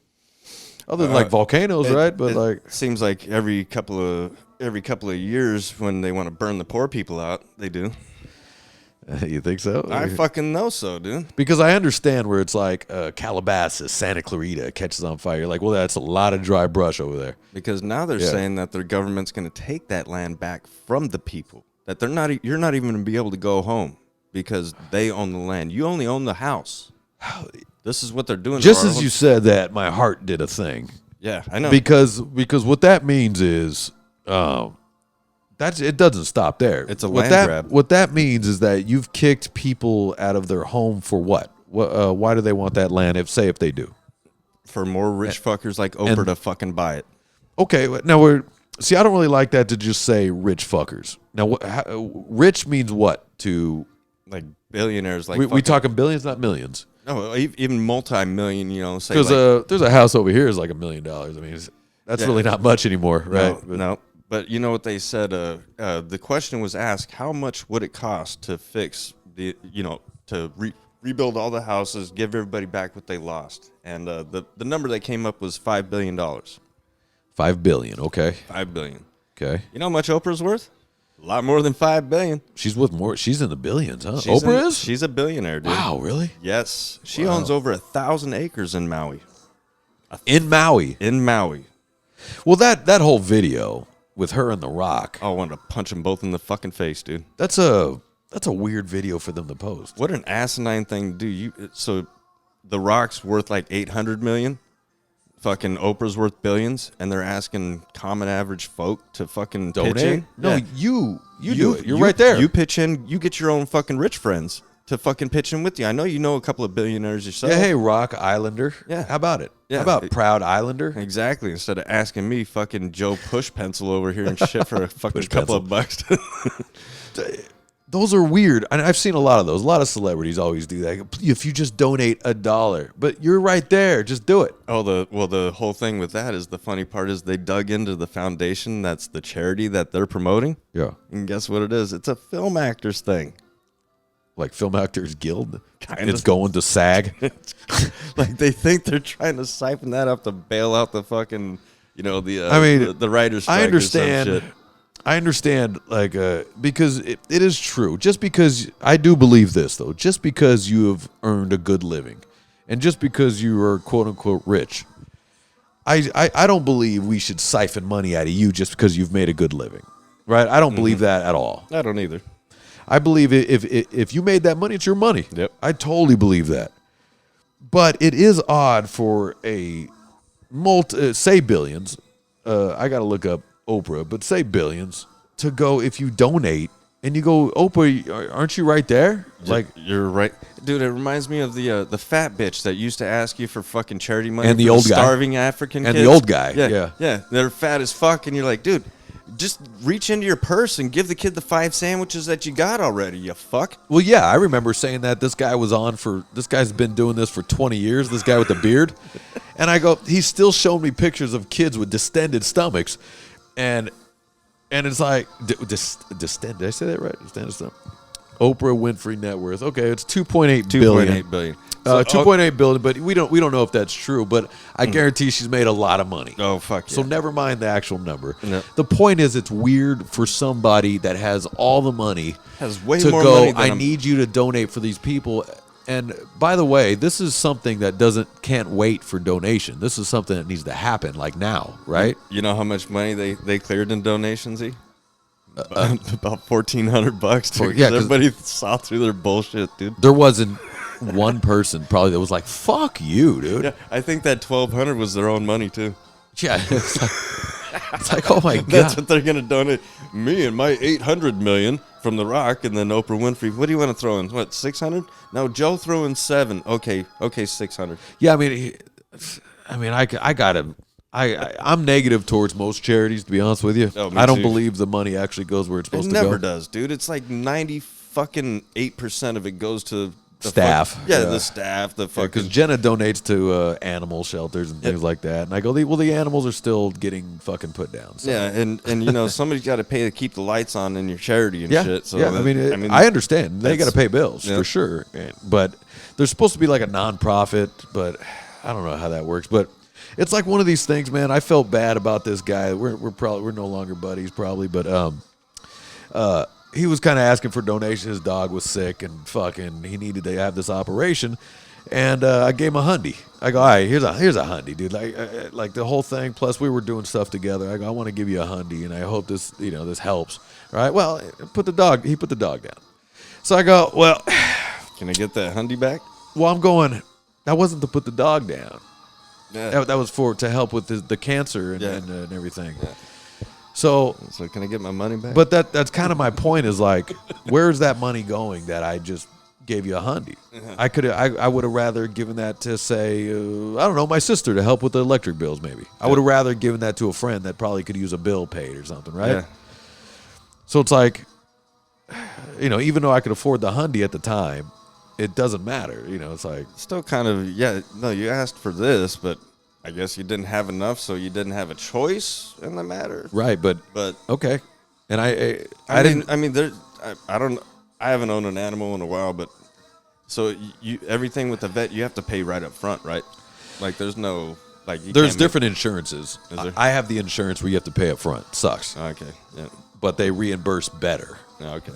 Other than like volcanoes, right? But it seems like every couple of every couple of years when they want to burn the poor people out, they do. You think so? I fucking know so, dude. Because I understand where it's like Calabasas, Santa Clarita catches on fire. You're like, well, that's a lot of dry brush over there. Because now they're saying that their government's going to take that land back from the people. That you're not even going to be able to go home because they own the land. You only own the house. This is what they're doing. Just as you said that, my heart did a thing. Yeah, I know. Because what that means is it doesn't stop there. It's a land grab. What that means is that you've kicked people out of their home for what? Why do they want that land? If they do, for more rich fuckers like Oprah to fucking buy it. Okay, now I don't really like that to just say rich fuckers. Now, rich means what to like billionaires? Like we talking billions, not millions. No, even multi-million. You know, say because there's a house over here is like $1 million. I mean, that's really not much anymore, right? No. But you know what they said? The question was asked: how much would it cost to fix rebuild all the houses, give everybody back what they lost? And the number they came up was $5 billion. $5 billion, okay. $5 billion. Okay. You know how much Oprah's worth? A lot more than $5 billion. She's worth more. She's in the billions, huh? Oprah is? She's a billionaire, dude. Wow, really? Yes. She owns over 1,000 acres in Maui. In Maui? In Maui. Well, that whole video with her and The Rock. I wanted to punch them both in the fucking face, dude. That's a weird video for them to post. What an asinine thing to do. So The Rock's worth like $800 million. Fucking Oprah's worth billions, and they're asking common average folk to fucking donate. Pitch in. No, you do it. You're right there. You pitch in. You get your own fucking rich friends to fucking pitch in with you. I know you know a couple of billionaires yourself. Yeah, hey, Rock Islander. Yeah. How about it? Yeah. How about Proud Islander? Exactly. Instead of asking me fucking Joe Push Pencil over here and shit for a fucking couple of bucks. Those are weird. And I've seen a lot of those. A lot of celebrities always do that. If you just donate $1, but you're right there, just do it. Oh, the whole thing with that is the funny part is they dug into the foundation. That's the charity that they're promoting. Yeah. And guess what it is? It's a film actors thing. Like Film Actors Guild? Kind it's going to SAG? Like they think they're trying to siphon that up to bail out the fucking, the writers' strike. I understand. Or some shit. I understand, because it is true. Just because, I do believe this, though. Just because you have earned a good living, and just because you are quote-unquote rich, I don't believe we should siphon money out of you just because you've made a good living, right? I don't believe that at all. I don't either. I believe if you made that money, it's your money. Yep. I totally believe that. But it is odd for say billions, I got to look up Oprah, but say billions, to go, if you donate and you go, Oprah, aren't you right there? Like, you're right, dude. It reminds me of the fat bitch that used to ask you for fucking charity money, and the for old guy, starving African and kids. the old guy, yeah. They're fat as fuck, and you're like, dude, just reach into your purse and give the kid the 5 sandwiches that you got already. You fuck. Well, yeah, I remember saying that this guy's been doing this for 20 years. This guy with the beard, and I go, he's still showing me pictures of kids with distended stomachs, and it's like, distended. Did I say that right? Distended stomach. Oprah Winfrey net worth. Okay, it's $2.8 billion. 2.8 billion. So, 2.8 billion, but we don't know if that's true. But I guarantee she's made a lot of money. Oh fuck yeah. So never mind the actual number. No. The point is, it's weird for somebody that has all the money has way to more go, money than I need you to donate for these people. And by the way, this is something that can't wait for donation. This is something that needs to happen like now, right? You know how much money they cleared in donations? About $1,400, dude. Yeah, everybody saw through their bullshit, dude. There wasn't one person probably that was like, "Fuck you, dude." Yeah, I think that $1,200 was their own money too. Yeah, it's like, oh my god, that's what they're gonna donate. Me and my $800 million from The Rock, and then Oprah Winfrey. What do you want to throw in? What, 600? No, Joe threw in 7. Okay, 600. Yeah, I'm negative towards most charities, to be honest with you. Oh, me I don't too. believe the money actually goes where it's supposed to go. It never does, dude. It's like 98% of it goes to the staff. The staff. The fucking. Because Jenna donates to animal shelters and things like that, and I go, well, the animals are still getting fucking put down. So. Yeah, and somebody's got to pay to keep the lights on in your charity and shit. So yeah, I understand they got to pay bills for sure, but there's supposed to be like a nonprofit, but I don't know how that works. But it's like one of these things, man. I felt bad about this guy. We're no longer buddies, probably, but he was kind of asking for donations. His dog was sick and fucking he needed to have this operation, and I gave him a hundy. I go, all right, here's a hundy, dude. Like the whole thing. Plus, we were doing stuff together. I go, I want to give you a hundy, and I hope this this helps. All right. Well, he put the dog down. So I go, well, can I get that hundy back? Well, I'm going. That wasn't to put the dog down. Yeah. That was to help with the cancer and everything. Yeah. So can I get my money back? But that's kind of my point. Is like, where's that money going that I just gave you a hundy? I would have rather given that to say I don't know, my sister to help with the electric bills. Maybe I would have rather given that to a friend that probably could use a bill paid or something, right? Yeah. So it's like, even though I could afford the hundy at the time, it doesn't matter. It's like still kind of you asked for this, but I guess you didn't have enough, so you didn't have a choice in the matter. Right, but okay. And I haven't owned an animal in a while, but so you everything with the vet you have to pay right up front, right? Like there's no there's different insurances. Is there? I have the insurance where you have to pay up front. Sucks. Okay. Yeah. But they reimburse better. Okay.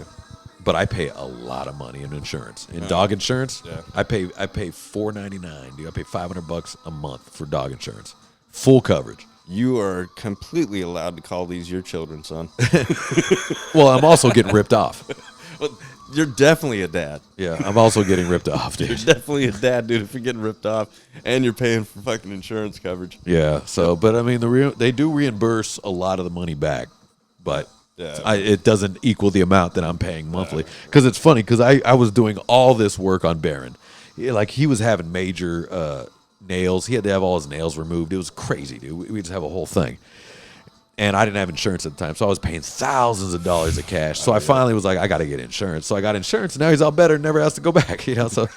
But I pay a lot of money in insurance. In dog insurance, I pay $4.99. Dude, I pay $500 a month for dog insurance, full coverage. You are completely allowed to call these your children, son. Well, I'm also getting ripped off. Well, you're definitely a dad. Yeah, I'm also getting ripped off, dude. You're definitely a dad, dude. If you're getting ripped off and you're paying for fucking insurance coverage. Yeah. So, but I mean, they do reimburse a lot of the money back, but. Yeah. It doesn't equal the amount that I'm paying monthly. Because it's funny, because I was doing all this work on Baron. Like, he was having major nails. He had to have all his nails removed. It was crazy, dude. We just have a whole thing. And I didn't have insurance at the time, so I was paying thousands of dollars of cash. So I finally was like, I got to get insurance. So I got insurance, and now he's all better and never has to go back. So...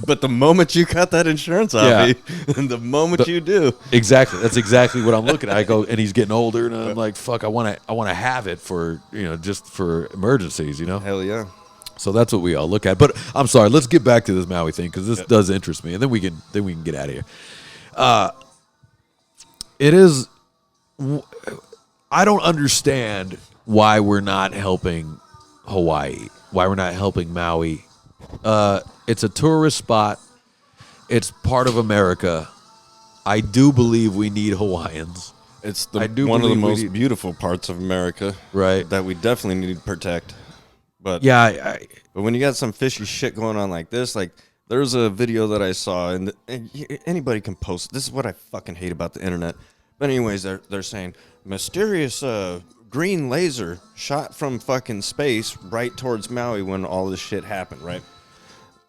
But the moment you cut that insurance off, the moment you do, exactly, that's exactly what I'm looking at. I go, and he's getting older, and I'm like, fuck, I want to have it for just for emergencies, Hell yeah. So that's what we all look at. But I'm sorry, let's get back to this Maui thing because this does interest me, and then we can get out of here. It is. I don't understand why we're not helping Hawaii. Why we're not helping Maui. It's a tourist spot. It's part of America. I do believe we need Hawaiians. It's one of the most beautiful parts of America, right? That we definitely need to protect. But yeah, but when you got some fishy shit going on like this, like there's a video that I saw, and anybody can post. This is what I fucking hate about the internet. But anyways, they're saying mysterious green laser shot from fucking space right towards Maui when all this shit happened, right?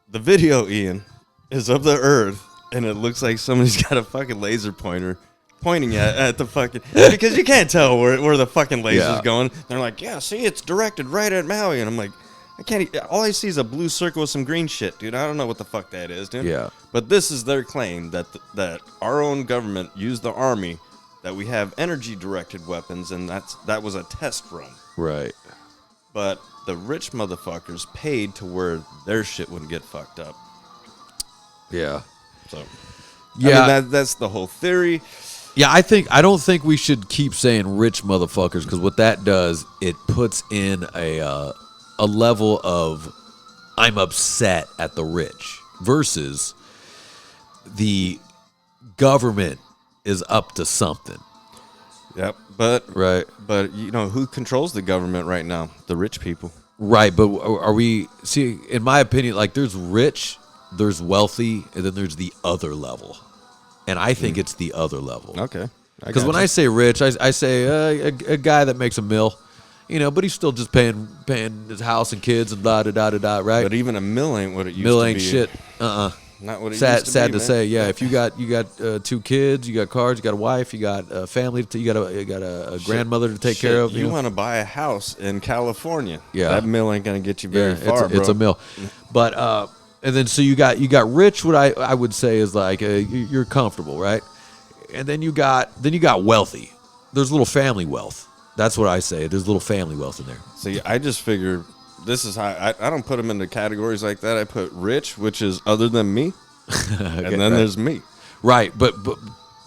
The video, Ian, is of the Earth, and it looks like somebody's got a fucking laser pointer pointing at the fucking... Because you can't tell where the fucking laser's going. They're like, yeah, see, it's directed right at Maui. And I'm like, all I see is a blue circle with some green shit, dude. I don't know what the fuck that is, dude. Yeah. But this is their claim, that our own government used the Army, that we have energy-directed weapons, and that was a test run. Right. But... the rich motherfuckers paid to where their shit wouldn't get fucked up. Yeah. So, yeah, I mean, that's the whole theory. Yeah, I don't think we should keep saying rich motherfuckers because what that does, it puts in a level of I'm upset at the rich versus the government is up to something. Yep. But who controls the government right now? The rich people. Right, but are we see? In my opinion, like there's rich, there's wealthy, and then there's the other level, and I think it's the other level. Okay. Because when I say rich, I say a guy that makes a mill, but he's still just paying his house and kids and da da da da da. Right. But even a mill ain't what it used to be. Mill ain't shit. Not what it sad, used to sad be, to say. Yeah, if you got 2 kids, you got cars, you got a wife, you got a family, you got a grandmother to take care of. You want to buy a house in California? Yeah, that mill ain't gonna get you very far, bro. It's a mill, but and then so you got rich. What I would say is like you're comfortable, right? And then you got wealthy. There's little family wealth. That's what I say. There's little family wealth in there. See, I just figure. This is how I don't put them into categories like that. I put rich, which is other than me, okay, and then there's me. Right, but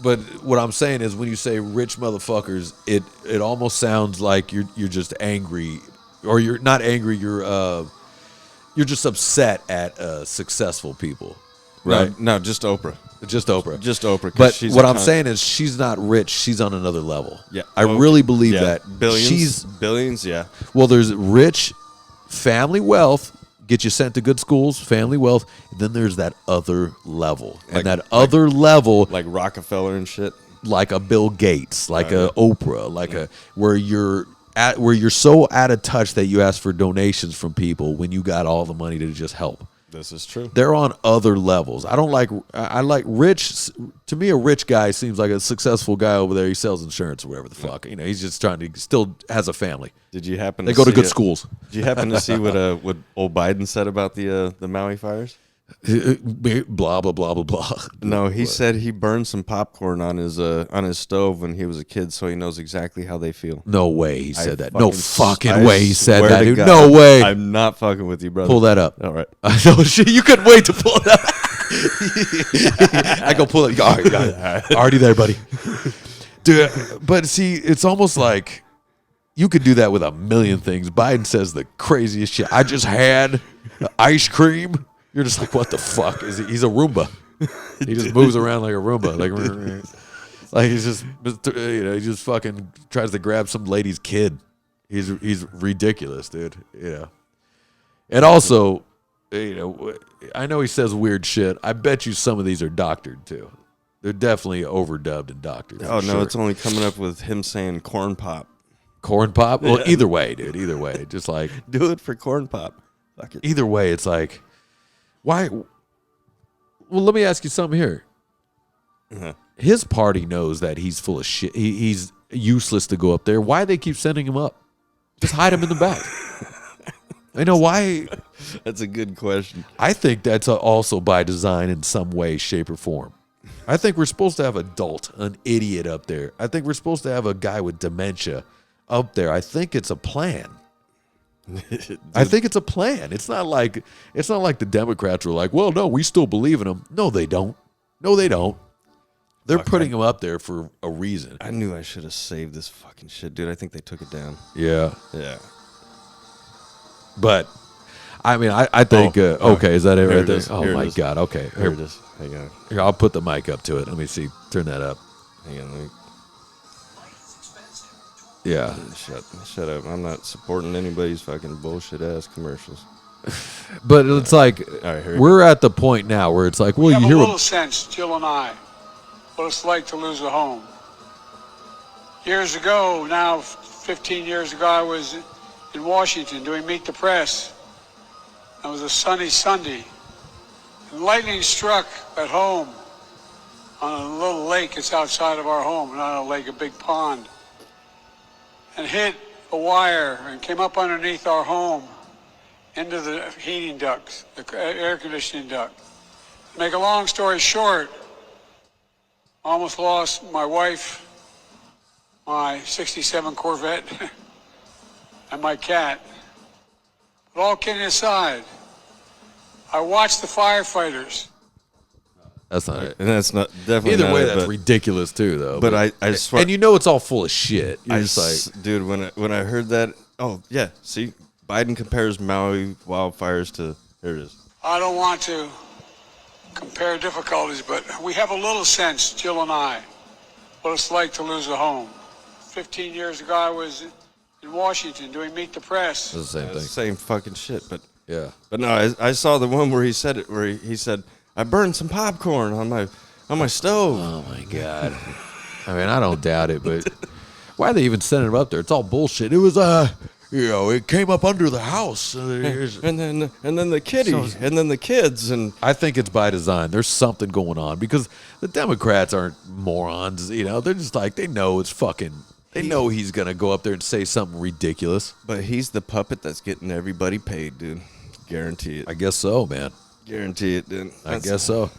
But what I'm saying is, when you say rich motherfuckers, it almost sounds like you're just angry, or you're not angry. You're just upset at successful people, right? No, just Oprah. Just Oprah. Just Oprah. But she's what I'm saying is, she's not rich. She's on another level. Yeah, I really believe that. Billions. Yeah. Well, there's rich family wealth. Get you sent to good schools, family wealth. And then there's that other level. And that other level, like Rockefeller and shit. like a Bill Gates, like a Oprah, like where you're so out of touch that you ask for donations from people when you got all the money to just help. This is true. They're on other levels. I like rich. To me, a rich guy seems like a successful guy over there. He sells insurance or whatever the fuck. You know, he's just trying to, still has a family. Did you happen They to go to see good schools. Did you happen to see what old Biden said about the Maui fires? Blah, blah, blah, blah, blah. No, he said he burned some popcorn on his stove when he was a kid, so he knows exactly how they feel. No way he said that. No fucking I way he said swear that, to dude. God, No way. I'm not fucking with you, brother. Pull that up. All right. No shit. You couldn't wait to pull it up. I go pull it. All right. Already there, buddy. Dude, but see, it's almost like you could do that with a million things. Biden says the craziest shit. I just had ice cream. You're just like, what the fuck? He's a Roomba. He just moves around like a Roomba. Like he's just, he just fucking tries to grab some lady's kid. He's ridiculous, dude. And also, I know he says weird shit. I bet you some of these are doctored too. They're definitely overdubbed and doctored. Oh no, sure. It's only coming up with him saying corn pop. Corn pop? Well, either way, dude. Either way, just like do it for corn pop. Fuck it. Either way, it's like, why? Well, let me ask you something here. Uh-huh. His party knows that he's full of shit. He's useless to go up there. Why they keep sending him up? Just hide him in the back. I know why. That's a good question. I think that's also by design in some way, shape, or form. I think we're supposed to have an idiot up there. I think we're supposed to have a guy with dementia up there. I think it's a plan. I think it's a plan. It's not like the Democrats were like, well, no, we still believe in him. No, they don't. They're putting him up there for a reason. I knew I should have saved this fucking shit, dude. I think they took it down. Yeah. But I mean, I think okay, is that it right there? Oh my God. Okay. Here it is. Hang on. Here, I'll put the mic up to it. Let me see. Turn that up. Hang on. Let me... Yeah. Shut up. I'm not supporting anybody's fucking bullshit ass commercials. But it's like we're at the point now where it's like, well, you hear a little sense, Jill and I, what it's like to lose a home. Years ago, now 15 years ago, I was in Washington doing Meet the Press. It was a sunny Sunday. And lightning struck at home on a little lake that's outside of our home, not a lake, a big pond, and hit a wire and came up underneath our home into the heating ducts, the air conditioning duct. To make a long story short, almost lost my wife, my 67 Corvette, and my cat. But all kidding aside, I watched the firefighters. That's not it. And that's not definitely either not way. it, That's ridiculous too, though. But I swear, and it's all full of shit. You're just like, dude, when I heard that, oh yeah, see, Biden compares Maui wildfires to here it is. I don't want to compare difficulties, but we have a little sense, Jill and I, what it's like to lose a home. 15 years ago, I was in Washington doing Meet the Press. It's the same thing. Same fucking shit, but yeah. But no, I saw the one where he said it, where he said, I burned some popcorn on my stove. Oh my God. I mean, I don't doubt it, but why are they even sending him up there? It's all bullshit. It was it came up under the house, and then the kitty, and then the kids, and I think it's by design. There's something going on because the Democrats aren't morons. They're just like they know it's fucking. They know he's gonna go up there and say something ridiculous. But he's the puppet that's getting everybody paid, dude. Guarantee it. I guess so, man. Guarantee it, dude. I guess so.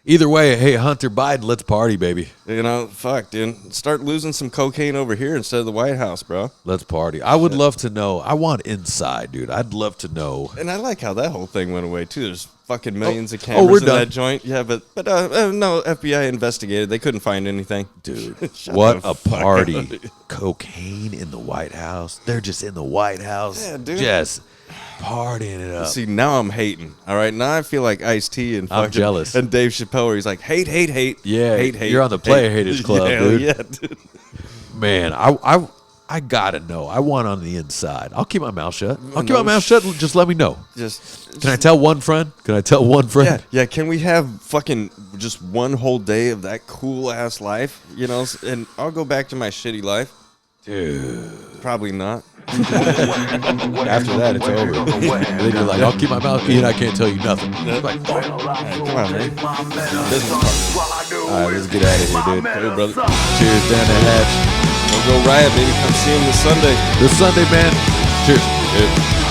Either way, hey, Hunter Biden, let's party, baby. You know, fuck, dude. Start losing some cocaine over here instead of the White House, bro. Let's party. I would love to know. I want inside, dude. I'd love to know. And I like how that whole thing went away too. There's fucking millions of cameras we're in done. that joint. Yeah, but no, FBI investigated. They couldn't find anything. Dude, Shut what the a fuck party. up. Cocaine in the White House. They're just in the White House. Yeah, dude. Just partying it up. See, now I'm hating. All right, now I feel like Ice-T and I'm fucking, jealous. and Dave Chappelle, where he's like, hate, Yeah, hate. you're on the player haters club, yeah, dude. Yeah, dude. Man, I gotta know. I want on the inside. I'll keep my mouth shut. I'll keep my mouth shut. Just let me know. Can I tell one friend? Yeah. Can we have fucking just one whole day of that cool ass life? You know, and I'll go back to my shitty life. Dude. Probably not. After that, it's over. And then you're like, I'll keep my mouth shut. I can't tell you nothing. Like, fuck. Come on, man. Business partner. All right, let's get out of here, dude. Hey, brother. Cheers down the hatch. Don't go Riot, baby. Come see him this Sunday. This Sunday, man. Cheers.